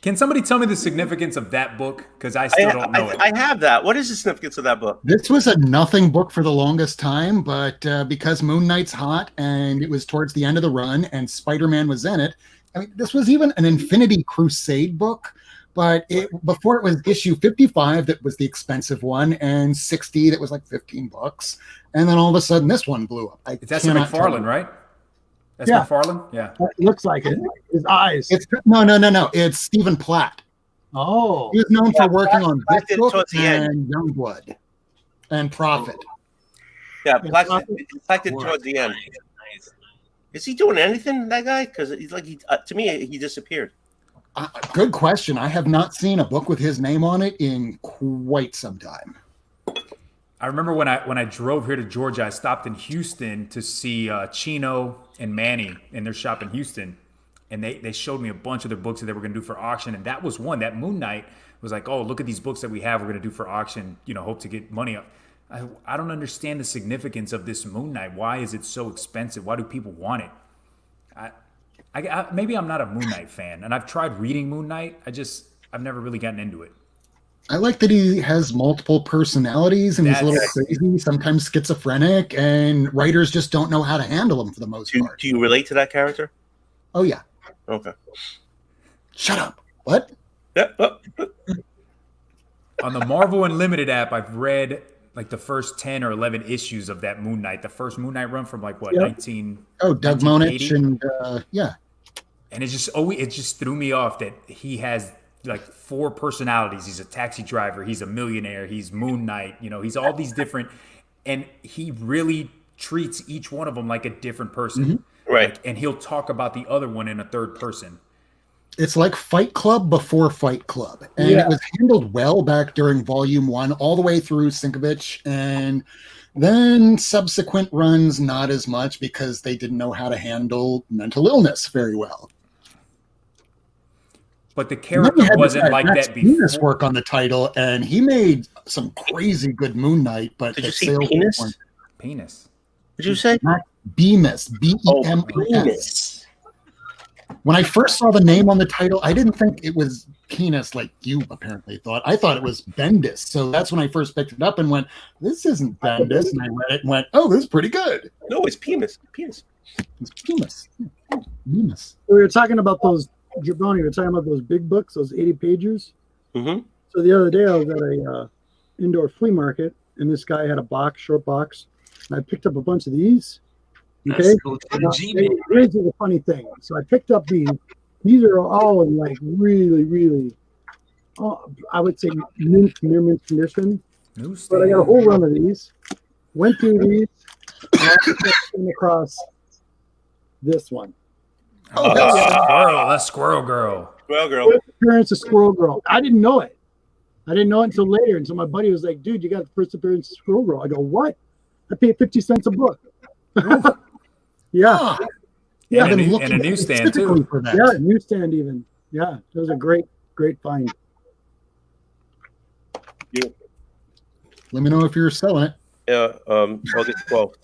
Can somebody tell me the significance of that book? Because I still don't know it. I have that. What is the significance of that book? This was a nothing book for the longest time, but because Moon Knight's hot and it was towards the end of the run and Spider-Man was in it, I mean, this was even an Infinity Crusade book, but before it was issue 55, that was the expensive one, and 60, that was like $15. And then all of a sudden, this one blew up. That's a McFarlane, right? That's Yeah. McFarlane? Yeah. It looks like it. His eyes. No. It's Stephen Platt. Oh. He was known for working on Platt this did book towards the end. and Youngblood and Prophet. Yeah, Black did towards the end. Is he doing anything, that guy? Because he's like, to me, he disappeared. Good question. I have not seen a book with his name on it in quite some time. I remember when I drove here to Georgia, I stopped in Houston to see Chino and Manny in their shop in Houston. And they showed me a bunch of their books that they were going to do for auction. And that was one. That Moon Knight was like, oh, look at these books that we have. We're going to do for auction. Hope to get money up. I don't understand the significance of this Moon Knight. Why is it so expensive? Why do people want it? Maybe I'm not a Moon Knight fan. And I've tried reading Moon Knight. I've never really gotten into it. I like that he has multiple personalities and he's a little That's- crazy, sometimes schizophrenic, and writers just don't know how to handle him for the most part. Do you relate to that character? Oh yeah. Okay. Shut up. What? Yeah. On the Marvel Unlimited app, I've read like the first 10 or 11 issues of that Moon Knight, the first Moon Knight run from like what, Yep. 19 Oh, Doug 1980? Monich and yeah. And it just threw me off that he has like 4 personalities. He's a taxi driver, he's a millionaire, he's Moon Knight, he's all these different, and he really treats each one of them like a different person. Right. Like, and he'll talk about the other one in a third person. It's like Fight Club before Fight Club. And Yeah. it was handled well back during Volume 1, all the way through Sinkovich. And then subsequent runs, not as much because they didn't know how to handle mental illness very well. But the And then character you had wasn't this guy, like Max that Bemis before. work on the title, and he made some crazy good Moon Knight. But Did the you say sales penis? weren't- Penis. Did you say? Max Bemis, Oh, Bemis. penis. When I first saw the name on the title, I didn't think it was penis like you apparently thought. I thought it was Bendis. So that's when I first picked it up and went, this isn't Bendis. And I read it and went, oh, this is pretty good. No, it's penis. Penis. It's Bemis. Bemis. We were talking about those, Giovanni, we were talking about those big books, those 80 pagers. Mm-hmm. So the other day I was at a indoor flea market, and this guy had a box, short box, and I picked up a bunch of these. Okay. Let's go to the Now, G-Man. here's the funny thing. So I picked up these. These are all in like really, really, I would say near mint condition. But I got a whole run of these. Went through these. And I came across this one. Oh, that's Squirrel Girl. Well, girl. First appearance of Squirrel Girl. I didn't know it. I didn't know it until later. And so my buddy was like, dude, you got the first appearance of Squirrel Girl. I go, what? I paid 50 cents a book. Yeah. Ah, Yeah, I've been and a looking newsstand, specifically too. for that. Yeah, newsstand even. Yeah, it was a great find. Let me know if you're selling it. Yeah. August 12th.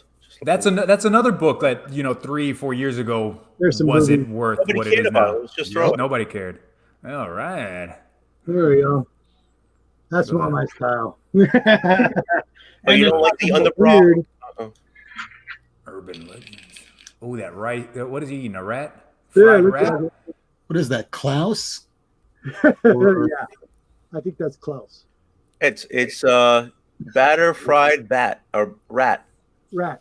That's another book that 3-4 years ago There's some wasn't movies. worth Nobody what it cared is about now. it. It was just throw it. Nobody cared. All right. There we go. That's not my style. But you don't like the Weird. underbrow? Urban Legends. Oh, that right. What is he eating? A rat? Yeah, Fried look rat? at it. What is that, Klaus? Yeah, I think that's close. It's batter fried bat or rat. Rat.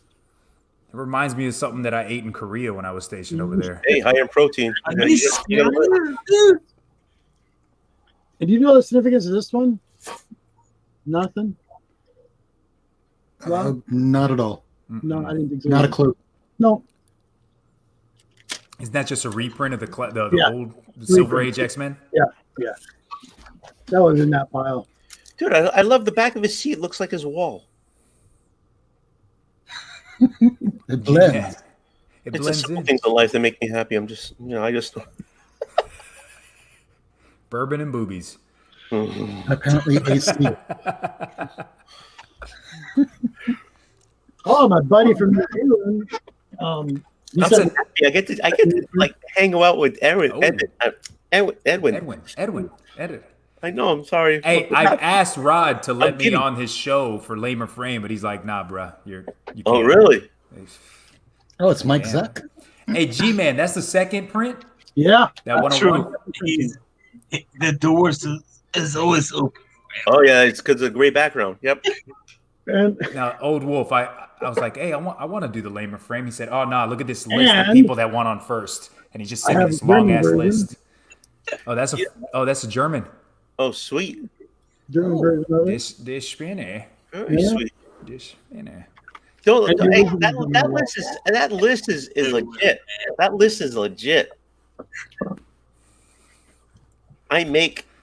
It reminds me of something that I ate in Korea when I was stationed over there. Hey, high in protein. Are You you gotta live. serious, dude? And do you know the significance of this one? Nothing? Not at all. No, I didn't think so. Not a clue. No. Isn't that just a reprint of the Yeah. old Silver Age X-Men? Yeah. That was in that pile. Dude, I love the back of his seat. It looks like his wall. It blends. Yeah. It It's the blends simple in. things in life that make me happy. I'm just, I just. Bourbon and boobies. Apparently AC. Oh, my buddy from New Zealand. He I'm said, so happy. I get to like hang out with Edwin. Oh. Edwin. Edwin. I know. I'm sorry. Hey, I've asked Rod to let me kidding. on his show for Lamer Frame, but he's like, nah, bruh. You can't. Oh, really? Oh, it's Mike Yeah. Zuck. Hey, G-Man, that's the second print? yeah. That That's 101? true. The doors is always open. Oh, yeah. It's because of the great background. Yep. And Now, Old Wolf, I was like, hey, I want to do the Lamer Frame. He said, oh, no, look at this list of And- people that won on first. And he just sent I me have this a German long-ass version. list. Oh, that's a German. Oh, sweet. German version of it. This Spinne. Very Yeah. sweet. This Spinne. Hey, that list is legit. That list is legit.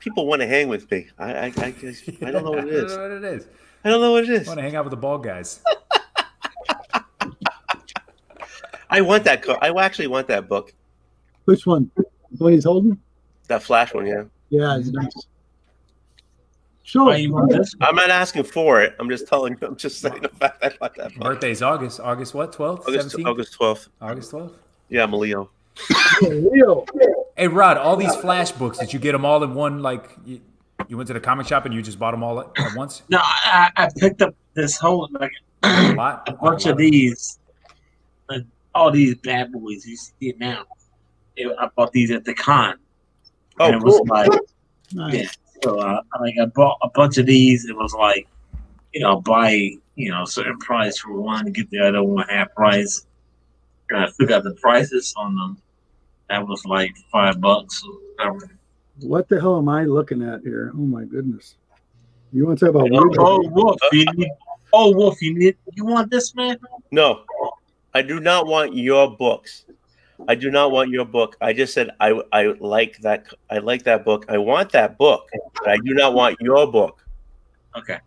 People want to hang with me. I don't know what it I don't is. know what it is. I don't know what it I is. want to hang out with the bald guys. I want that. I actually want that book. Which one? The one he's holding? That Flash one. Yeah. Yeah, it's nice. Sure. Why you want this? I'm not asking for it. I'm just telling you. I'm just saying the fact I want that book. Birthday's August. August what? 12th? 17th? August 12th. August 12th? Yeah, I'm a Leo. Leo. Hey, Rod, all these Flash books, did you get them all in one, like, You went to the comic shop and you just bought them all at once? No, I picked up this whole like A lot? a bunch of these, like all these bad boys. You see it now. I bought these at the con, and it was like, yeah. So I bought a bunch of these. It was like, buy a certain price for one, get the other one half price. And I figured out the prices on them. That was like $5 or whatever. What the hell am I looking at here? Oh my goodness! You want to talk about Wolf? Wolf, you want this, man? No, I do not want your books. I do not want your book. I just said I like that. I like that book. I want that book, but I do not want your book. Okay.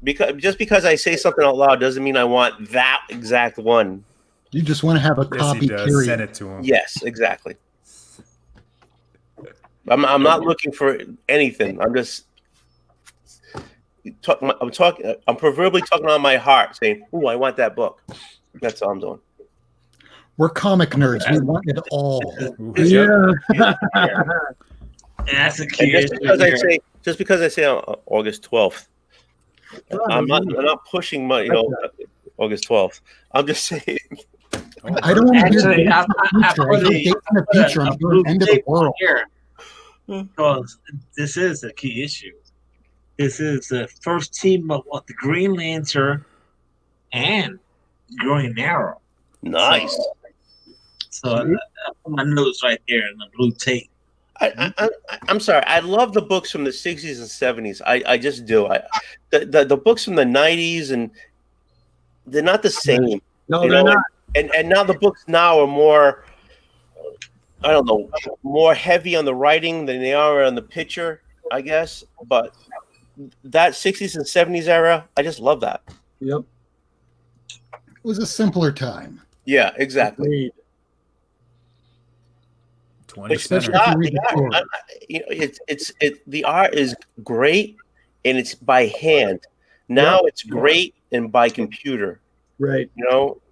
Because I say something out loud doesn't mean I want that exact one. You just want to have a copy. Period. Send it to him. Yes, exactly. I'm not looking for anything. I'm just talking. I'm proverbially talking on my heart, saying, "Ooh, I want that book." That's all I'm doing. We're comic nerds. We want it all. Yeah. That's a key. Just because I say on August 12th, I'm not pushing my August 12th. I'm just saying. I don't want to Actually, I put in the future. I'm doing end of the world. Because this is a key issue. This is the first team of the Green Lantern and Green Arrow. Nice. So I put my notes right there in the blue tape. I'm sorry. I love the books from the 60s and 70s. I just do. The books from the 90s, and they're not the same. No, they're not. And now the books now are more, I don't know, more heavy on the writing than they are on the picture, I guess. But that 60s and 70s era, I just love that. Yep. It was a simpler time. Yeah, exactly. Agreed. 20 center. The art is great, and it's by hand. Now it's great and by computer. Right.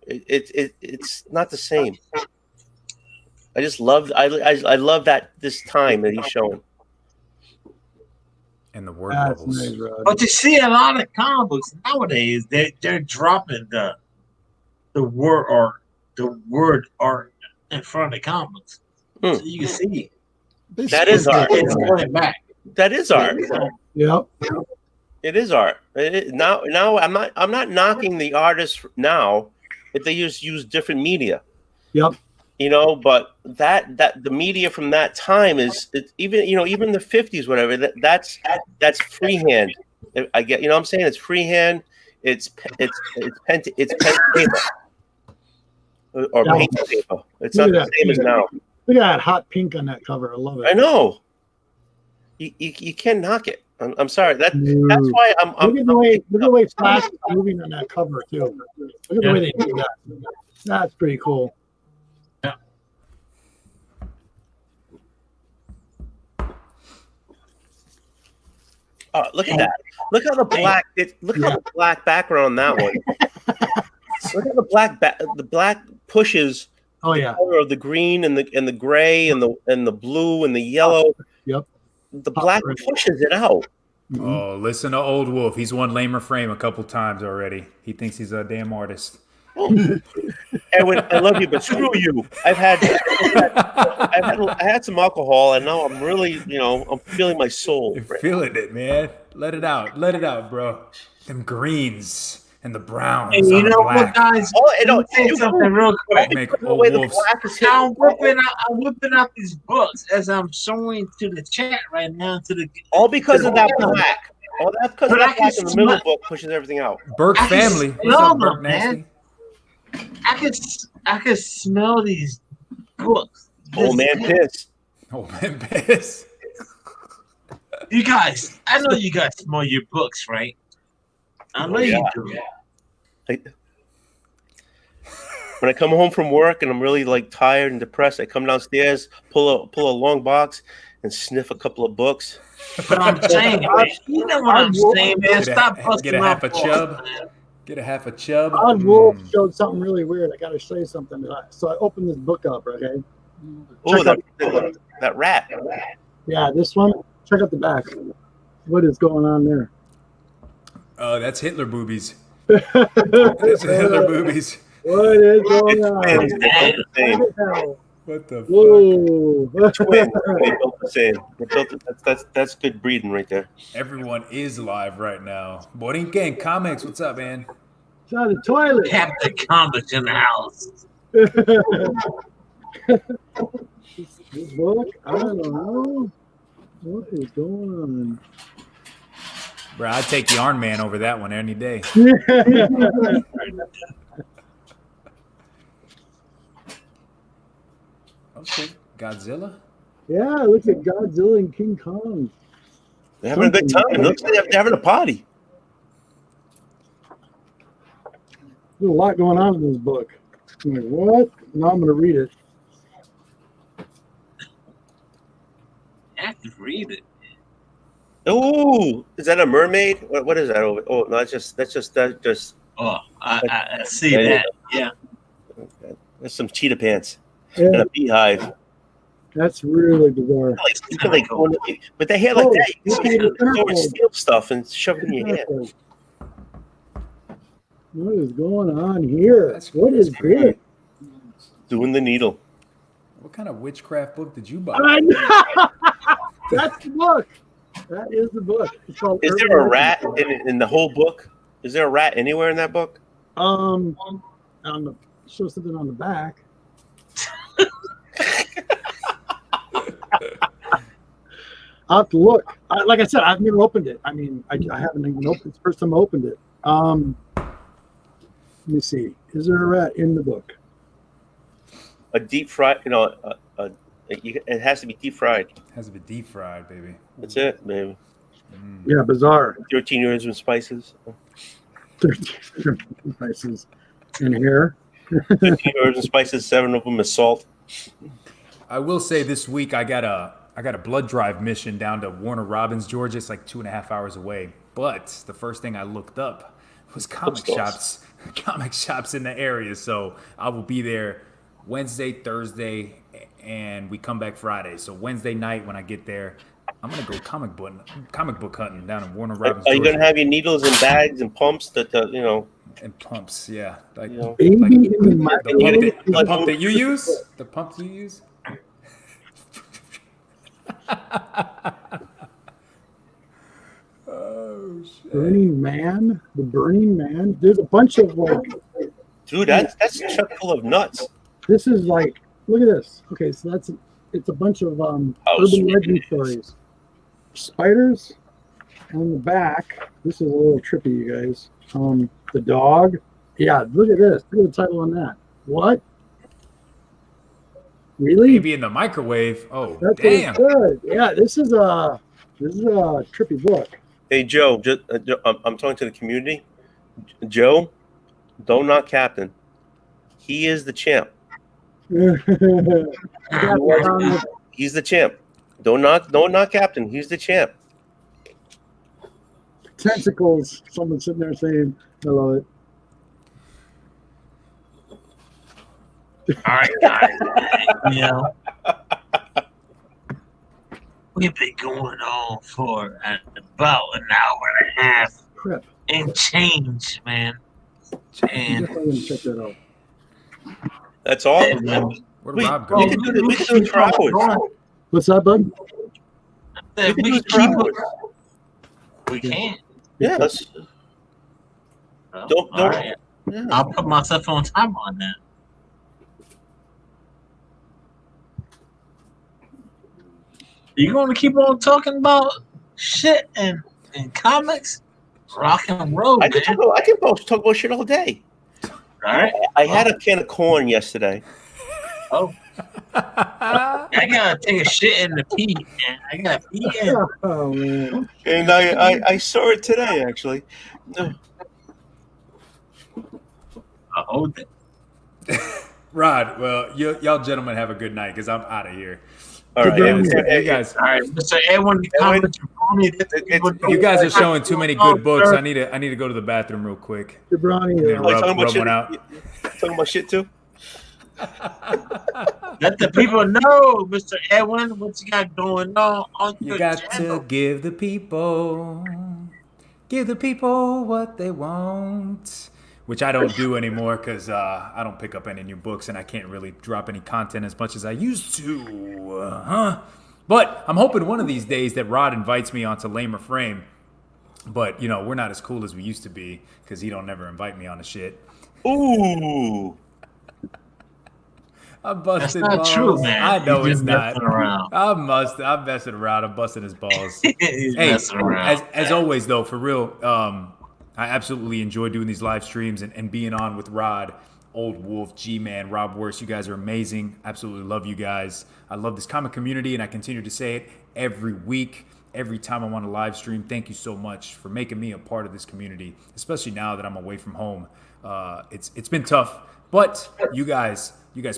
It's not the same. I just love. I love that this time that he's showing. And the word bubbles. Nice, but you see a lot of comic books nowadays. They're dropping the word art in front of the comics. So you can see that is art. It's going back. That is art. Yep. It is art. Now I'm not knocking the artists now if they use different media. Yep. But that the media from that time is even the 50s, whatever. That's freehand. I get. What I'm saying? It's freehand. It's pen paper or paint paper. It's not the same as now. Look at that hot pink on that cover. I love it. I know. You can't knock it. I'm sorry. That's why I'm. Look at the way Flash is moving on that cover too. Look at the way they do that. That's pretty cool. Yeah. Oh, look at that! Look how the black. Look how the black background on that one. Look how the black pushes. Oh yeah. The color of the green and the gray and the blue and the yellow. Yep. The black pushes it out. Oh, listen to Old Wolf. He's won Lamer Frame a couple times already. He thinks he's a damn artist. Edwin, I love you, but screw you. I had some alcohol, and now I'm really, I'm feeling my soul. You're feeling it, man. Let it out, bro. Them greens and the browns. And you know what, guys? Say something real quick. I'm whipping out these books as I'm showing to the chat right now. All because of that black. All that because of that black in the middle book pushes everything out. Burke family. What's up, Burke Nasty? I can smell these books. Old man piss. Old man piss. You guys, I know you guys smell your books, right? I know you do. When I come home from work and I'm really tired and depressed, I come downstairs, pull a long box, and sniff a couple of books. But I'm saying, you know what I'm saying, man. Stop busting get a half a chub. Get a half a chub. Odd Wolf showed something really weird. I got to show you something. So I opened this book up, okay? Oh, that rat. Yeah, this one. Check out the back. What is going on there? That's Hitler boobies. That's Hitler boobies. What is going Twins, on? they built the same. What the hell? What the fuck? Whoa. Twins, they built the same. They built it. That's good breeding right there. Everyone is live right now. Borinquen Comics, what's up, man? It's on the toilet. Captain Comics in the house. This book, I don't know. What is going on? Bro, I'd take the Iron Man over that one any day. Okay, Godzilla. Yeah, look at Godzilla and King Kong. They're having a good time. It looks like they're having a party. There's a lot going on in this book. I'm like, what? Now I'm going to read it. I have to read it. Ooh, is that a mermaid? What is that over? Oh no, that's just. Oh, I see that. Yeah. There's some cheetah pants Yeah, and a beehive. that's really bizarre. But they hair like that. You look at the can steal stuff and shove it in your hair. What is going on here? What is this? great. Doing the needle. What kind of witchcraft book did you buy? I know. That's the book. That is the book. It's called Is Urban there a Legend. rat in the whole book? Is there a rat anywhere in that book? On the show something on the back. I'll have to look. Like I said, I've never opened it. I mean, I haven't even opened it. It's the first time I opened it. Let me see. Is there a rat in the book? A deep fried, it has to be deep fried. Has to be deep fried, baby. That's it, baby. Yeah, bizarre. 13 years with spices. 13 spices in here. 15 herbs and spices, 7 of them is salt. I will say this week I got a blood drive mission down to Warner Robins, Georgia. It's like 2.5 hours away. But the first thing I looked up was comic shops in the area. So I will be there Wednesday, Thursday, and we come back Friday. So Wednesday night when I get there, I'm gonna go comic book hunting down in Warner Robins. Are you Georgia. gonna have your needles and bags and pumps that And pumps, yeah. Like, Baby in the microwave. the pump that you use? The pumps you use? Oh shit. Burning Man, the Burning Man. There's a bunch of dude, that's chock full of nuts. This is like, look at this. Okay, so it's a bunch of urban legend stories. Spiders on the back. This is a little trippy, you guys. The dog. Yeah, look at this. Look at the title on that. What? Really? Maybe in the microwave. Oh, That's damn. good. Yeah, this is a trippy book. Hey Joe, I'm talking to the community. Joe, don't knock Captain. He is the champ. He's the champ. Don't knock Captain. He's the champ. Tentacles. Someone sitting there saying, I love it. All right, guys. You know, we've been going on for about an hour and a half Crap. and change, man. And I'm gonna check that out. That's awesome. Where'd Rob go? We can do this for hours. What's that, bud? We We can do can this for keep hours. it. We can. Yeah, let's. So, Don't- all right. Yeah. I'll put myself on time on that. You going to keep on talking about shit and comics? Rock and roll, I man. can talk about shit all day. All right. I had a can of corn yesterday. Oh. I gotta take a shit in the pee, man. I gotta pee in. Oh, man. And I saw it today, actually. I'll hold it. Rod, well, y'all gentlemen have a good night because I'm out of here. All right. Yeah, Hey, guys, All right, Mr. Edwin, the comments for me. you guys are showing too many good books. I need to go to the bathroom real quick. Jabrani, Then Oh, you rub talking about one shit? out. You talking about shit too? Let the people know, Mr. Edwin, what you got going on You your got to channel. give the people what they want. Which I don't do anymore because I don't pick up any new books and I can't really drop any content as much as I used to. But I'm hoping one of these days that Rod invites me onto Lamer Frame. But, you know, we're not as cool as we used to be because he don't never invite me on the shit. Ooh. I'm That's busting not true, balls. man. I know He's it's just not. messing around. I'm messing around. I'm busting his balls. He's Hey, messing around. as always though, for real, I absolutely enjoy doing these live streams and being on with Rod, Old Wolf, G-Man, Rob Worst. You guys are amazing. Absolutely love you guys. I love this comic community, and I continue to say it every week. Every time I'm on a live stream, thank you so much for making me a part of this community, especially now that I'm away from home. It's been tough, but you guys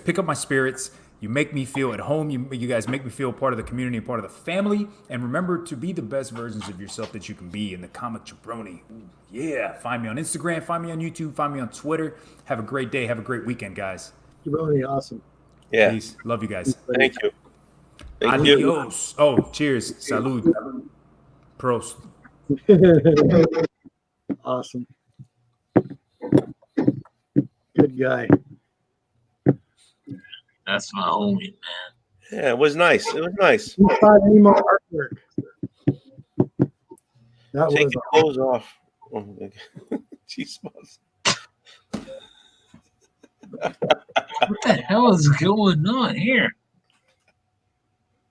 pick up my spirits. You make me feel at home. You guys make me feel part of the community and part of the family. And remember to be the best versions of yourself that you can be in the comic jabroni. Ooh, yeah, find me on Instagram, find me on YouTube, find me on Twitter. Have a great day. Have a great weekend, guys. You're really awesome. Yeah. Peace. Love you guys. Thank you. Thank you. Adios. Oh, cheers. Salud. Prost. Awesome. Good guy. That's my homie, man. Yeah, it was nice. It was nice. You find any more artwork? That Take was your clothes off. Oh, jeez. What the hell is going on here?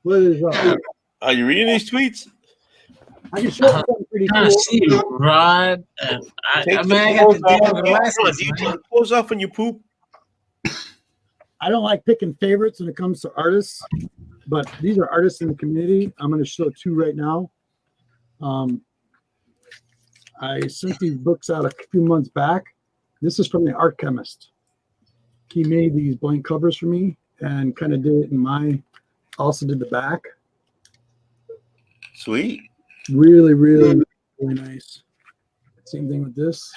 what is up? Are you reading these tweets? I can show you something pretty Trying cool. to see you, Rod. I Take mean, I your got the clothes damn off. glasses, Do you take man. your clothes off when you poop? I don't like picking favorites when it comes to artists, but these are artists in the community. I'm going to show two right now. I sent these books out a few months back. This is from the Art Chemist. He made these blank covers for me and kind of did it in my, also did the back. Sweet. Really, really, really nice. Same thing with this.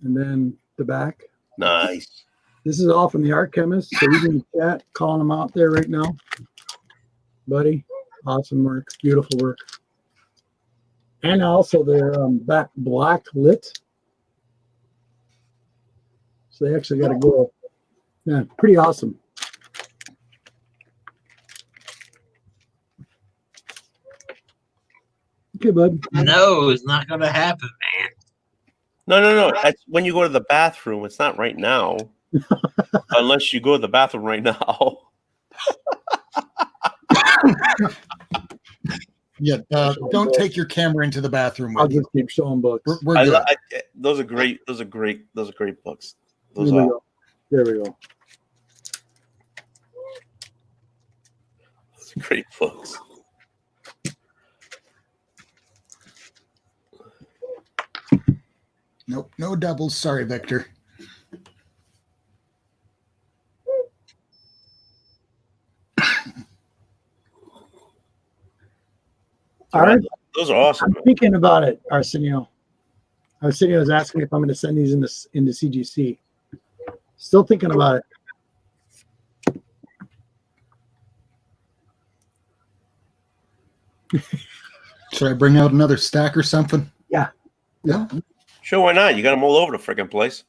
And then the back. Nice. This is all from the Art Chemist. So he's in the chat calling them out there right now. Buddy, awesome work. Beautiful work. And also they're back black lit. So they actually got to go. Yeah, pretty awesome. Okay, bud. No, it's not going to happen, man. No. That's when you go to the bathroom. It's not right now. Unless you go to the bathroom right now. Yeah, don't take your camera into the bathroom I'll with you. just keep showing books. We're good. Those are great. Those are great books. Here Those we are. go. There we go. Those are great books. Nope, no doubles. Sorry, Victor. All right. Those are awesome. I'm thinking about it, Arsenio. Arsenio was asking if I'm going to send these into CGC. Still thinking about it. Should I bring out another stack or something? Yeah. Yeah. Sure, why not? You got them all over the freaking place.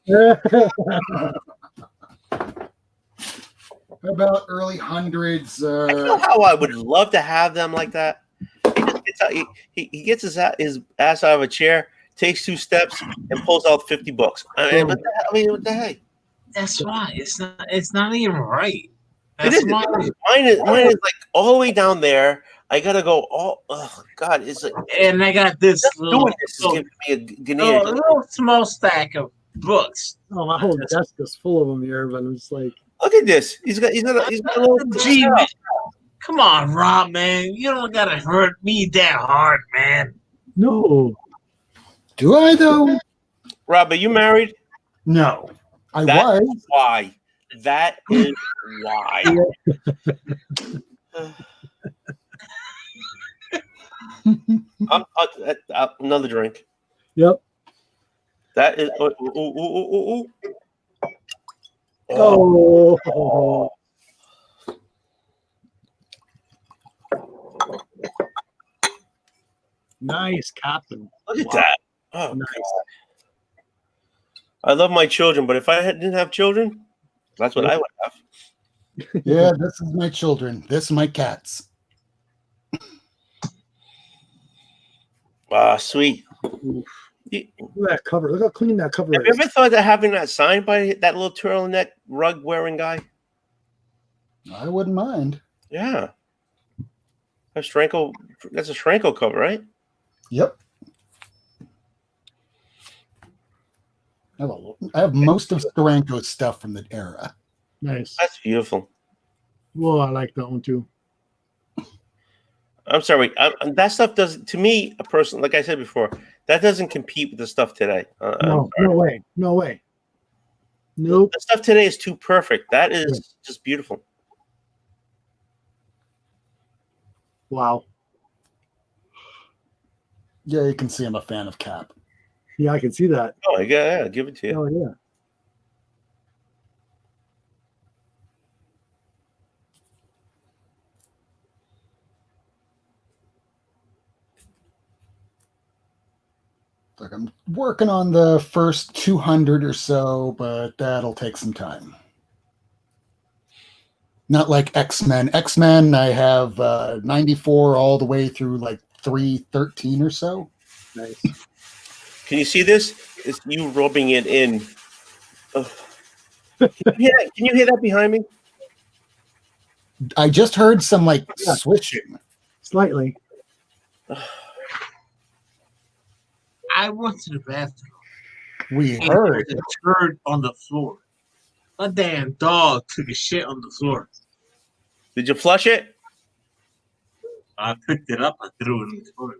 About early hundreds. You know how I would love to have them like that. He just gets out, he gets his ass out of a chair, takes 2 steps, and pulls out 50 books. I mean, what the heck? That's why it's not even right. It That's is. why. Mine is like all the way down there. I gotta go. Oh God! It's like And I got this little, doing this is giving me a Guinea. little small stack of books. Oh, my whole desk is full of them here, but it's like, Look at this. He's got a little. Gee, man. Come on, Rob, man. You don't gotta hurt me that hard, man. no. Do I though? Rob, are you married? No. I That was. is why. That is why. Another drink. Yep. That is. Ooh. Oh. Nice, Captain. Look at Wow. that. Oh, Nice. God. I love my children, but if I didn't have children, that's what I would have. Yeah, this is my children. This is my cats. Ah, sweet. Oof. You- Look at that cover. Look how clean that cover Have you is. ever thought of having that signed by that little turtleneck rug wearing guy? I wouldn't mind. Yeah. That's a Schranko cover, right? Yep. I have most of Steranko's stuff from the era. Nice. That's beautiful. Whoa, I like that one too. I'm sorry. That stuff doesn't, to me, a person, like I said before, that doesn't compete with the stuff today. No way. No way. Nope. The stuff today is too perfect. That is just beautiful. Wow. Yeah, you can see I'm a fan of Cap. Yeah, I can see that. Oh, yeah, give it to you. Oh, yeah. Like I'm working on the first 200 or so, but that'll take some time. Not like X-Men. X-Men, I have 94 all the way through like 313 or so. Nice. Can you see this? It's you rubbing it in. Ugh. Can you hear that behind me? I just heard some like switching. Slightly. I went to the bathroom. We And heard. there's a turd on the floor. A damn dog took a shit on the floor. Did you flush it? I picked it up. I threw it in the toilet.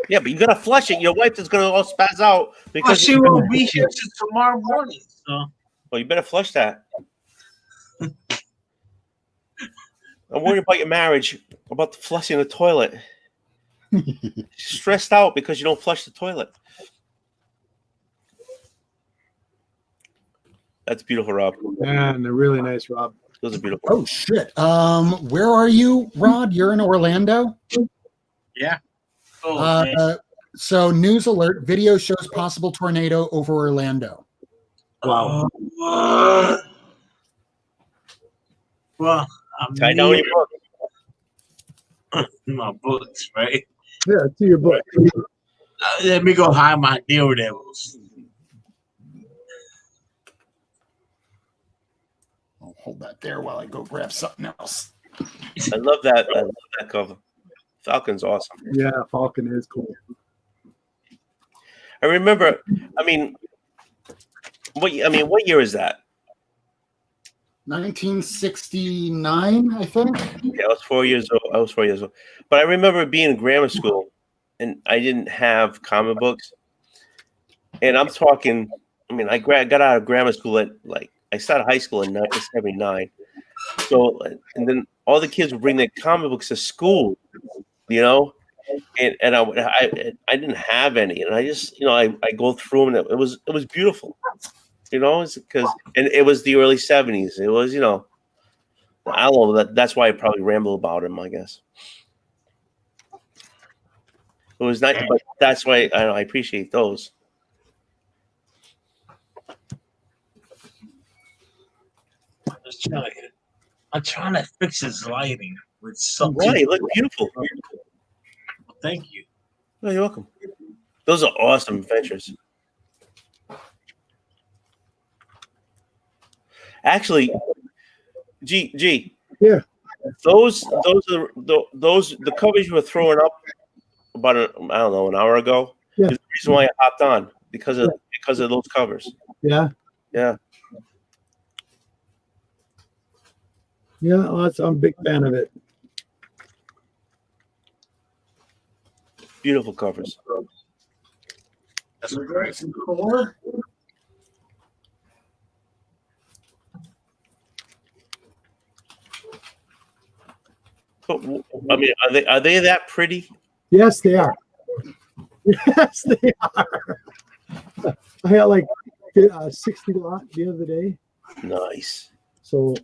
Yeah, but you gotta flush it. Your wife is gonna all spaz out Well, because she won't be here till tomorrow morning. So Well, you better flush that. I'm worried about your marriage, about the flushing the toilet. Stressed out because you don't flush the toilet. That's beautiful, Rob. Man, they're really nice, Rob. Those are beautiful. Oh shit. Where are you, Rod? You're in Orlando? yeah. Oh, man. So news alert, video shows possible tornado over Orlando. Wow. Well, I'm Tie down your book. my books, right? Yeah, to your book. Let me go hide my Daredevils. I'll hold that there while I go grab something else. I love that. I love that cover. Falcon's awesome. Yeah, Falcon is cool. I remember. What year is that? 1969, I think. Yeah, I was 4 years old. But I remember being in grammar school, and I didn't have comic books. And I'm talking. I got out of grammar school at I started high school in 1979. So, and then all the kids would bring their comic books to school, and I didn't have any, and I just I go through them, and it was beautiful, it's because it was the early 70s. It was I don't know, that's why I probably ramble about them, I guess. It was nice, but that's why I appreciate those. I'm trying to fix his lighting with something. Why? You look beautiful. Thank you. Oh, you're welcome. Those are awesome adventures. Actually, G. Yeah. Those are the covers you were throwing up about an hour ago. Yeah. Is the reason why I hopped on because of those covers. Yeah. Yeah. Yeah, well, I'm a big fan of it. Beautiful covers. That's great. Core. But, are they that pretty? Yes, they are. Yes, they are. I had 60 lot the other day. Nice. So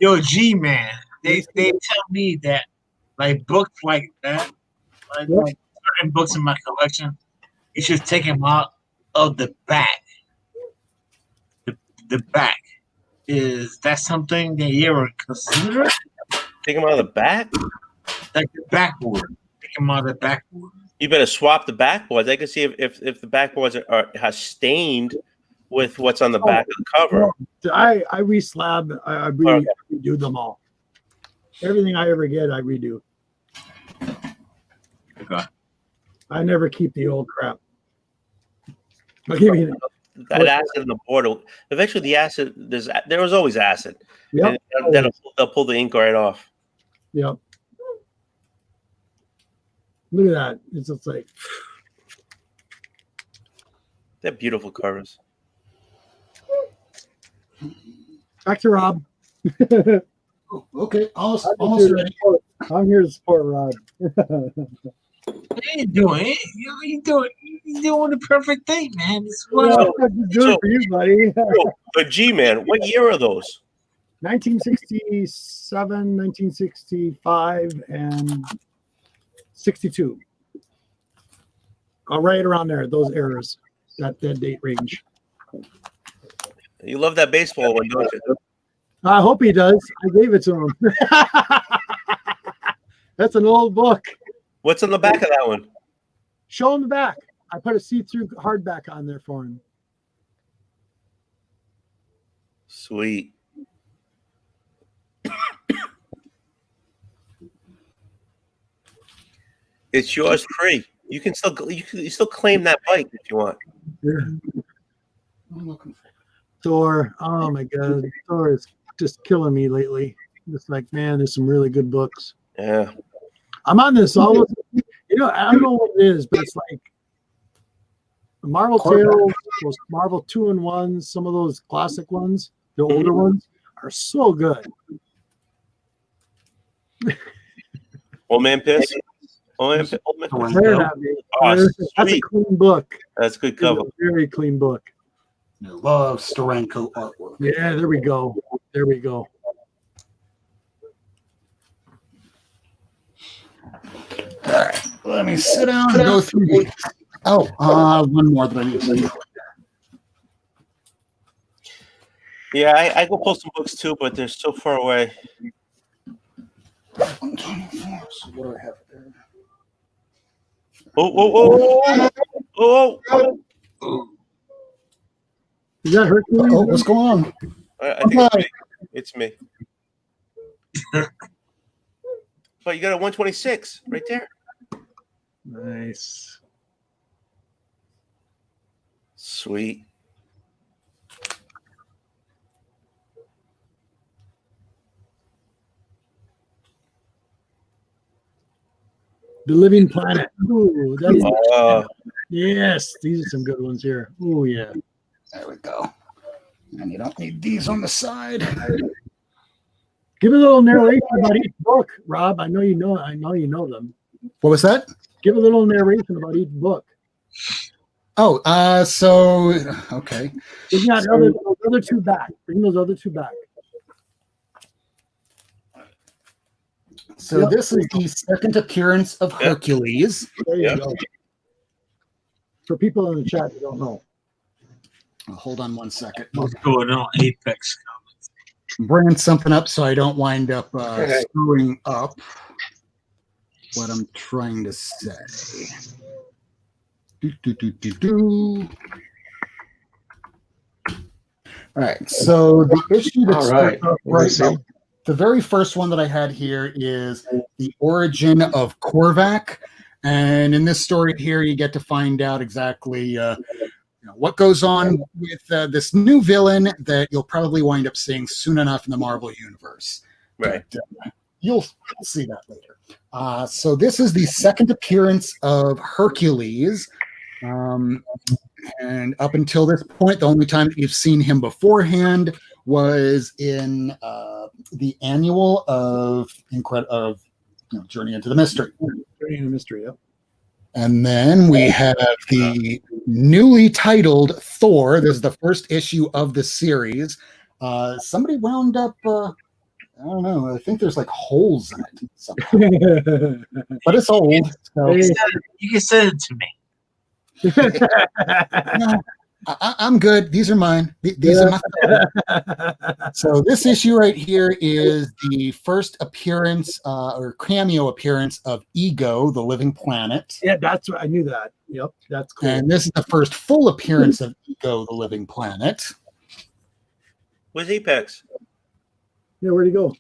Yo, G man, they tell me that like books like that, like certain books in my collection, you should take them out of the back. The back. Is that something that you ever consider? Take them out of the back. Like the backboard. Take them out of the backboard. You better swap the backboards. I can see if the backboards are stained with what's on the back of the cover. I reslab. I Okay. redo them all. Everything I ever get, I redo. Okay. I never keep the old crap. I'll give you That acid in the board. Eventually, the acid. There was always acid. Yep. And they'll pull the ink right off. Yep. Look at that. It's just like They're beautiful covers. back to Rob. Oh, okay, almost I'm here to ready. support- I'm here to support Rob. What are you doing? You doing the perfect thing, man. It's Well, well. I'm just doing it for you, buddy. But G man, what year are those? 1967, 1965, and 62. Right around there, those eras, that date range. You love that baseball one, don't you? I hope he does. I gave it to him. That's an old book. What's on the back of that one? Show him the back. I put a see-through hardback on there for him. Sweet. It's yours free. You can still claim that bike if you want. I'm looking for Thor. Oh my God, Thor is just killing me lately. It's like, man, there's some really good books. Yeah. I'm on this almost. I don't know what it is, but it's like the Marvel Tales, those Marvel 2-in-1s, some of those classic ones, the older ones, are so good. Old man piss. Old man. They're not me. Oh, That's a sweet. clean book. That's a good It's cover. a very clean book. I love Steranko artwork. Yeah, there we go. There we go. All right, let me sit down and go through. Oh, one more that I need to say. Yeah, I go pull some books too, but they're so far away. 124. So what do I have there? Oh. Is that Hercules? Oh, what's going on? I think it's me. But you got a 126 right there. Nice. Sweet. The Living Planet. Ooh, that's Uh, yes. These are some good ones here. Oh yeah. There we go. And you don't need these on the side. Give a little narration about each book, Rob. I know you know them. What was that? Give a little narration about each book. Oh, so okay. Bring out those other two back. Bring those other two back. So Yep. this is the second appearance of Hercules. There you Yeah. go. For people in the chat that don't know. Hold on one second. What's going on, Apex? I'm bringing something up so I don't wind up screwing up what I'm trying to say. Do. All right, so the issue that's right now, the very first one that I had here is the origin of Korvac, and in this story here, you get to find out exactly what goes on with this new villain that you'll probably wind up seeing soon enough in the Marvel Universe. right. But, you'll see that later. So this is the second appearance of Hercules. And up until this point, the only time that you've seen him beforehand was in the annual of Journey into the Mystery. Journey into Mystery, yep. And then we have the newly titled Thor. This is the first issue of the series. Somebody wound up, I don't know, I think there's like holes in it somehow. But it's old. So. You can send it to me. No, I'm good. These are mine. These are my So this issue right here is the first appearance or cameo appearance of Ego, the living planet. Yeah, that's right. I knew that. Yep, that's cool. And this is the first full appearance of Ego, the living planet. Where's Apex? Yeah, where'd he go?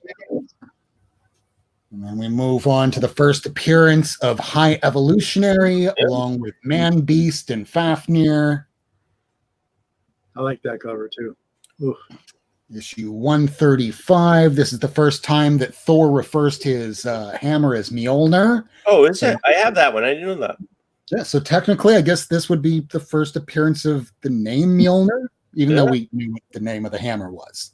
And then we move on to the first appearance of High Evolutionary, along with Man Beast and Fafnir. I like that cover too. Ooh. Issue 135. This is the first time that Thor refers to his hammer as Mjolnir. Oh, is it? I have that one. I didn't know that. Yeah, so technically, I guess this would be the first appearance of the name Mjolnir, even though we knew what the name of the hammer was.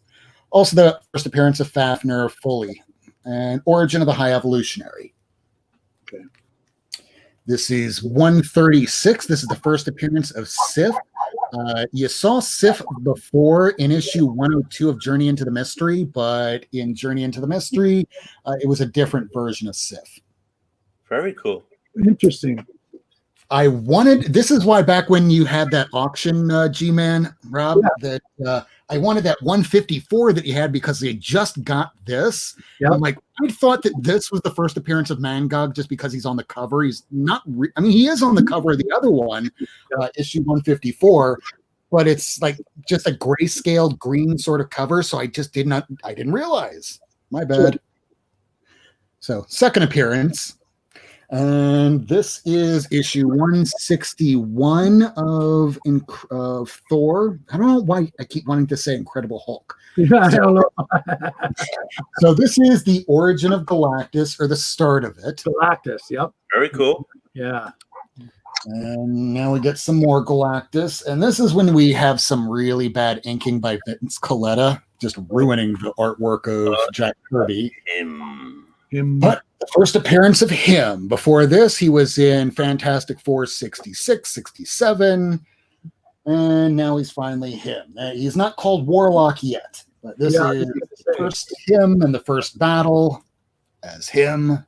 Also, the first appearance of Fafnir fully, and origin of the High Evolutionary. Okay. This is 136. This is the first appearance of Sif. You saw Sif before in issue 102 of Journey into the Mystery, but in Journey into the Mystery, it was a different version of Sif. Very cool. Interesting. This is why back when you had that auction, G-Man, Rob, that I wanted that 154 that you had because they just got this. Yep. I'm like, I thought that this was the first appearance of Mangog just because he's on the cover. He's not, he is on the cover of the other one, issue 154, but it's like just a grayscaled green sort of cover. So I didn't realize. My bad. So, second appearance. And this is issue 161 of Thor. I don't know why I keep wanting to say Incredible Hulk. I don't know. So this is the origin of Galactus, or the start of it. Galactus, yep. Very cool. Yeah. And now we get some more Galactus. And this is when we have some really bad inking by Vince Coletta, just ruining the artwork of Jack Kirby. Him. But the first appearance of him. Before this, he was in Fantastic Four 66, 67, and now he's finally him. He's not called Warlock yet, but this is the first him and the first battle as him.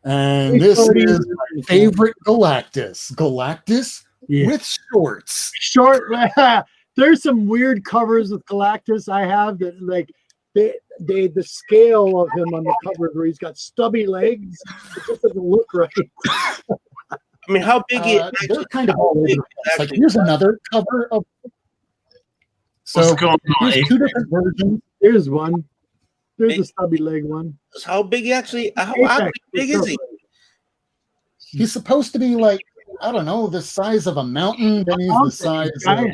And this is my favorite Galactus. Galactus with shorts. Short. There's some weird covers with Galactus I have that like the scale of him on the cover where he's got stubby legs. It just doesn't look right. I mean, how big is they're kind of all over the place. Like here's another cover of. So here's two different versions. Here's one. There's a stubby leg one. How big actually? How big is he? He's supposed to be like, I don't know, the size of a mountain. Then he's the size of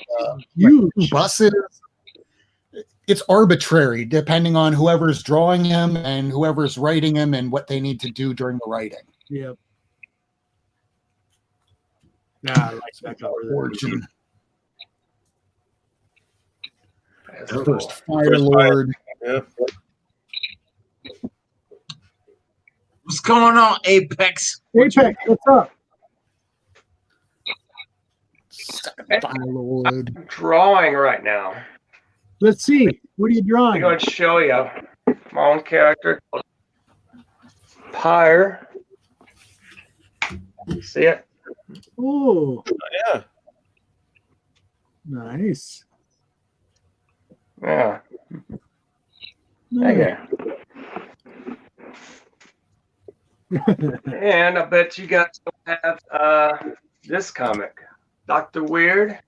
huge buses. It's arbitrary depending on whoever's drawing him and whoever's writing him and what they need to do during the writing. Yeah. Yeah, I like that cover. Origin. The first Fire Lord. Yeah. What's going on, Apex? Apex, what's up? I'm drawing right now. Let's see. What are you drawing? I'm going to show you my own character. Pyre. See it? Oh, Yeah. nice. Yeah. Nice. And I bet you guys don't have this comic. Dr. Weird.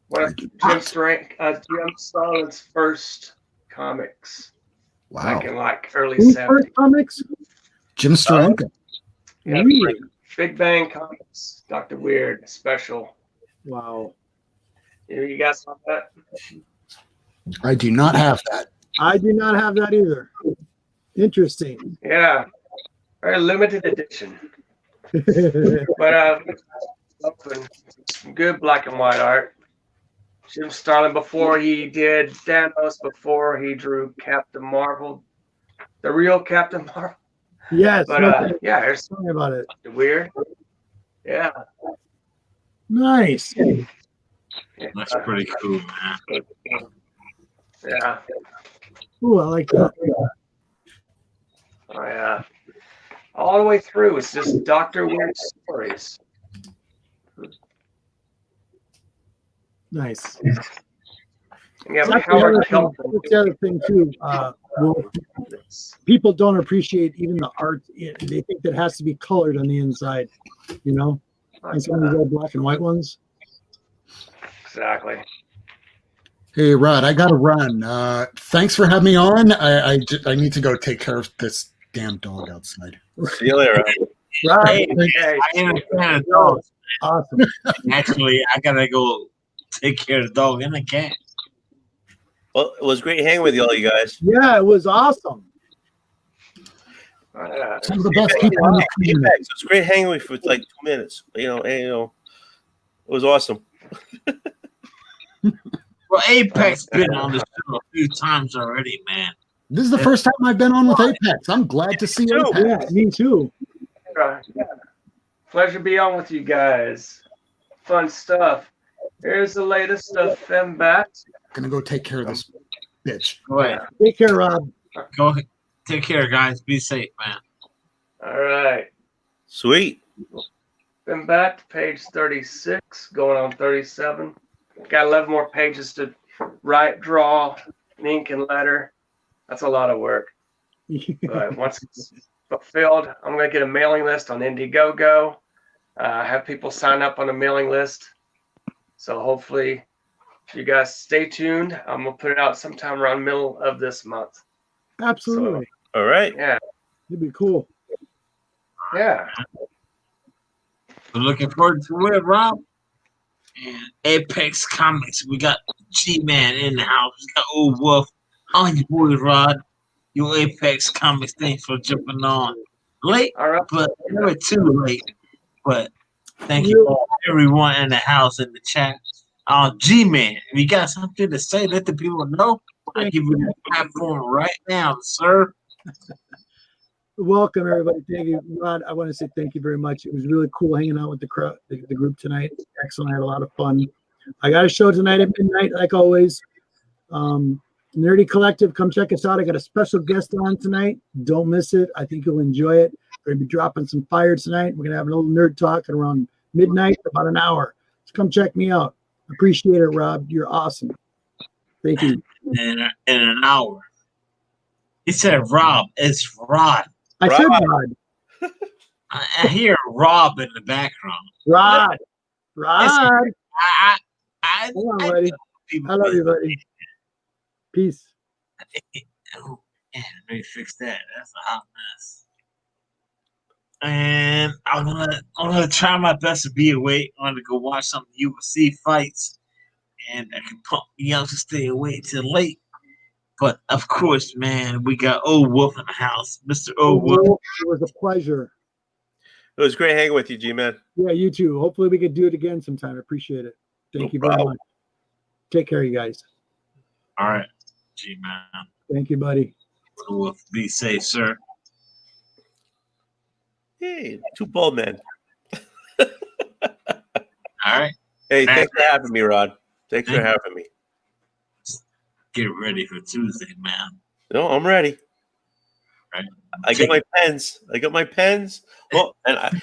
One of Jim Starlin's first comics. Wow. Back in like early Who's 70s. first comics? Jim Steranka. Yeah, Really? Big Bang Comics. Dr. Weird special. Wow. You guys saw that? I do not have that. I do not have that either. Interesting. Yeah. Very limited edition. But some good black and white art. Jim Starlin before he did Thanos, before he drew Captain Marvel. the real Captain Marvel. Yes. But yeah, here's Tell me about it. Weird. Yeah. Nice. That's pretty cool, man. Yeah. Ooh, I like that. Oh yeah. All the way through, it's just Dr. Weird stories. Nice. And you have That's Howard the Kelton. other thing too. Well, people don't appreciate even the art. They think that has to be colored on the inside, you know, and some of these old black and white ones. Exactly. Hey, Rod, I got to run. Thanks for having me on. I need to go take care of this damn dog outside. See you later. Right. Hey, I understand the dogs. Awesome. Actually, I gotta go take care of the dog and the cat. Well, it was great hanging with you all, you guys. Yeah, it was awesome. Some of the best people on the planet. Apex, it was great hanging with you for like 2 minutes. It was awesome. Well, Apex been on the show a few times already, man. This is the first time I've been on with Apex. I'm glad to see Apex. Yeah, me too. Pleasure to be on with you guys. Fun stuff. Here's the latest of Fembat. Gonna go take care of this bitch. Go ahead. Take care, Rob. Go ahead. Take care, guys. Be safe, man. All right. Sweet. Fembat, page 36, going on 37. Got 11 more pages to write, draw, ink, and letter. That's a lot of work. But once it's fulfilled, I'm going to get a mailing list on Indiegogo. Have people sign up on a mailing list. So hopefully you guys stay tuned. I'm going to put it out sometime around middle of this month. Absolutely. All right. Yeah. It'd be cool. Yeah. We're looking forward to it, Rob. And Apex Comics, we got G-Man in the house. We got Old Wolf on your boy, Rod. Your Apex Comics, thanks for jumping on. Late, All right. but never too late. But thank you all, everyone in the house, in the chat. G-Man, if you got something to say, let the people know. I give you the platform right now, sir. Welcome, everybody. Thank you, Rod. I want to say thank you very much. It was really cool hanging out with the crowd, the group tonight. Excellent. I had a lot of fun. I got a show tonight at midnight, like always. Nerdy Collective, come check us out. I got a special guest on tonight. Don't miss it. I think you'll enjoy it. We're going to be dropping some fire tonight. We're going to have a little nerd talk at around midnight, about an hour. So come check me out. Appreciate it, Rob. You're awesome. Thank you. In an hour. He said Rob. It's Rod. I said Rod. I hear Rob in the background. Rod. I Hold on, buddy. I love you, buddy. Peace. Oh, yeah, let me fix that. That's a hot mess. And I'm gonna try my best to be awake. I'm gonna go watch some UFC fights, and I can pump me out to stay awake till late. But of course, man, we got Old Wolf in the house, Mr. Old Wolf. It was a pleasure. It was great hanging with you, G-Man. Yeah, you too. Hopefully we could do it again sometime. I appreciate it. Thank you very much. Take care, you guys. All right, G-Man. Thank you, buddy. Old Wolf, be safe, sir. Hey, two bald men. All right. Hey, thanks for having me, Rod. Thanks for having me. Get ready for Tuesday, man. No, I'm ready. Right. I got my pens. Well, and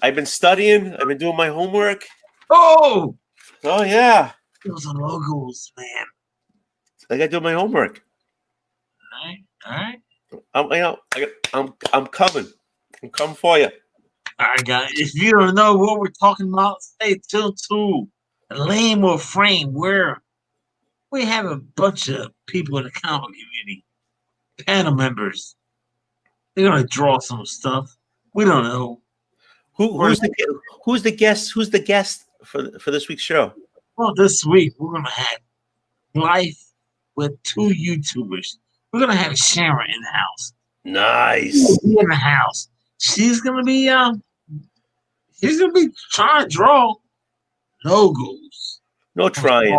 I've been studying. I've been doing my homework. Oh Yeah. Those are logos, man. I got to do my homework. All right. I'm coming. I'm coming for you. All right, guys. If you don't know what we're talking about, stay tuned to Lame or Frame, where we have a bunch of people in the comic community, panel members. They're gonna draw some stuff. We don't know. Who's the guest? Who's the guest for this week's show? Well, this week we're gonna have Life with two YouTubers. We're gonna have Sharon in the house. Nice. In the house. She's gonna be trying to draw logos. No trying.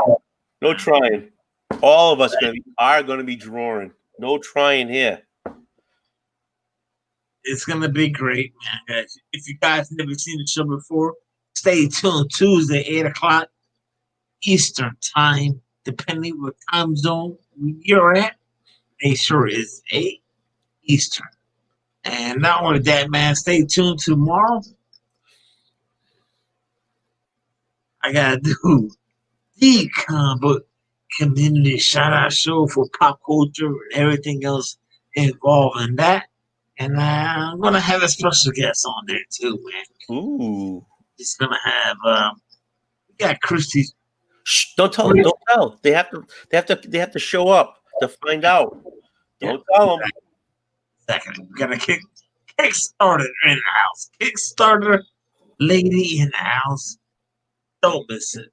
All of us are going to be drawing. No trying here. It's gonna be great, man. Guys. If you guys never seen the show before, stay tuned. Tuesday, 8 o'clock Eastern time, depending what time zone you're at. Make sure it's 8 Eastern. And not only that, man, stay tuned tomorrow. I gotta do the comic community shout out show for pop culture and everything else involved in that. And I'm gonna have a special guest on there too, man. Ooh. It's gonna have we got Christy. Shh, don't tell them. Don't tell. They have to show up to find out. Don't tell them. Second, we got a Kickstarter in the house. Kickstarter lady in the house. Don't miss it.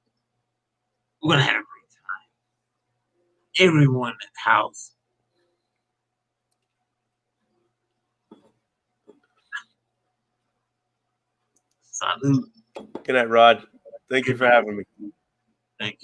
We're gonna have a great time. Everyone in the house. Salute. Good night, Rod. Thank you for having me. Thank you.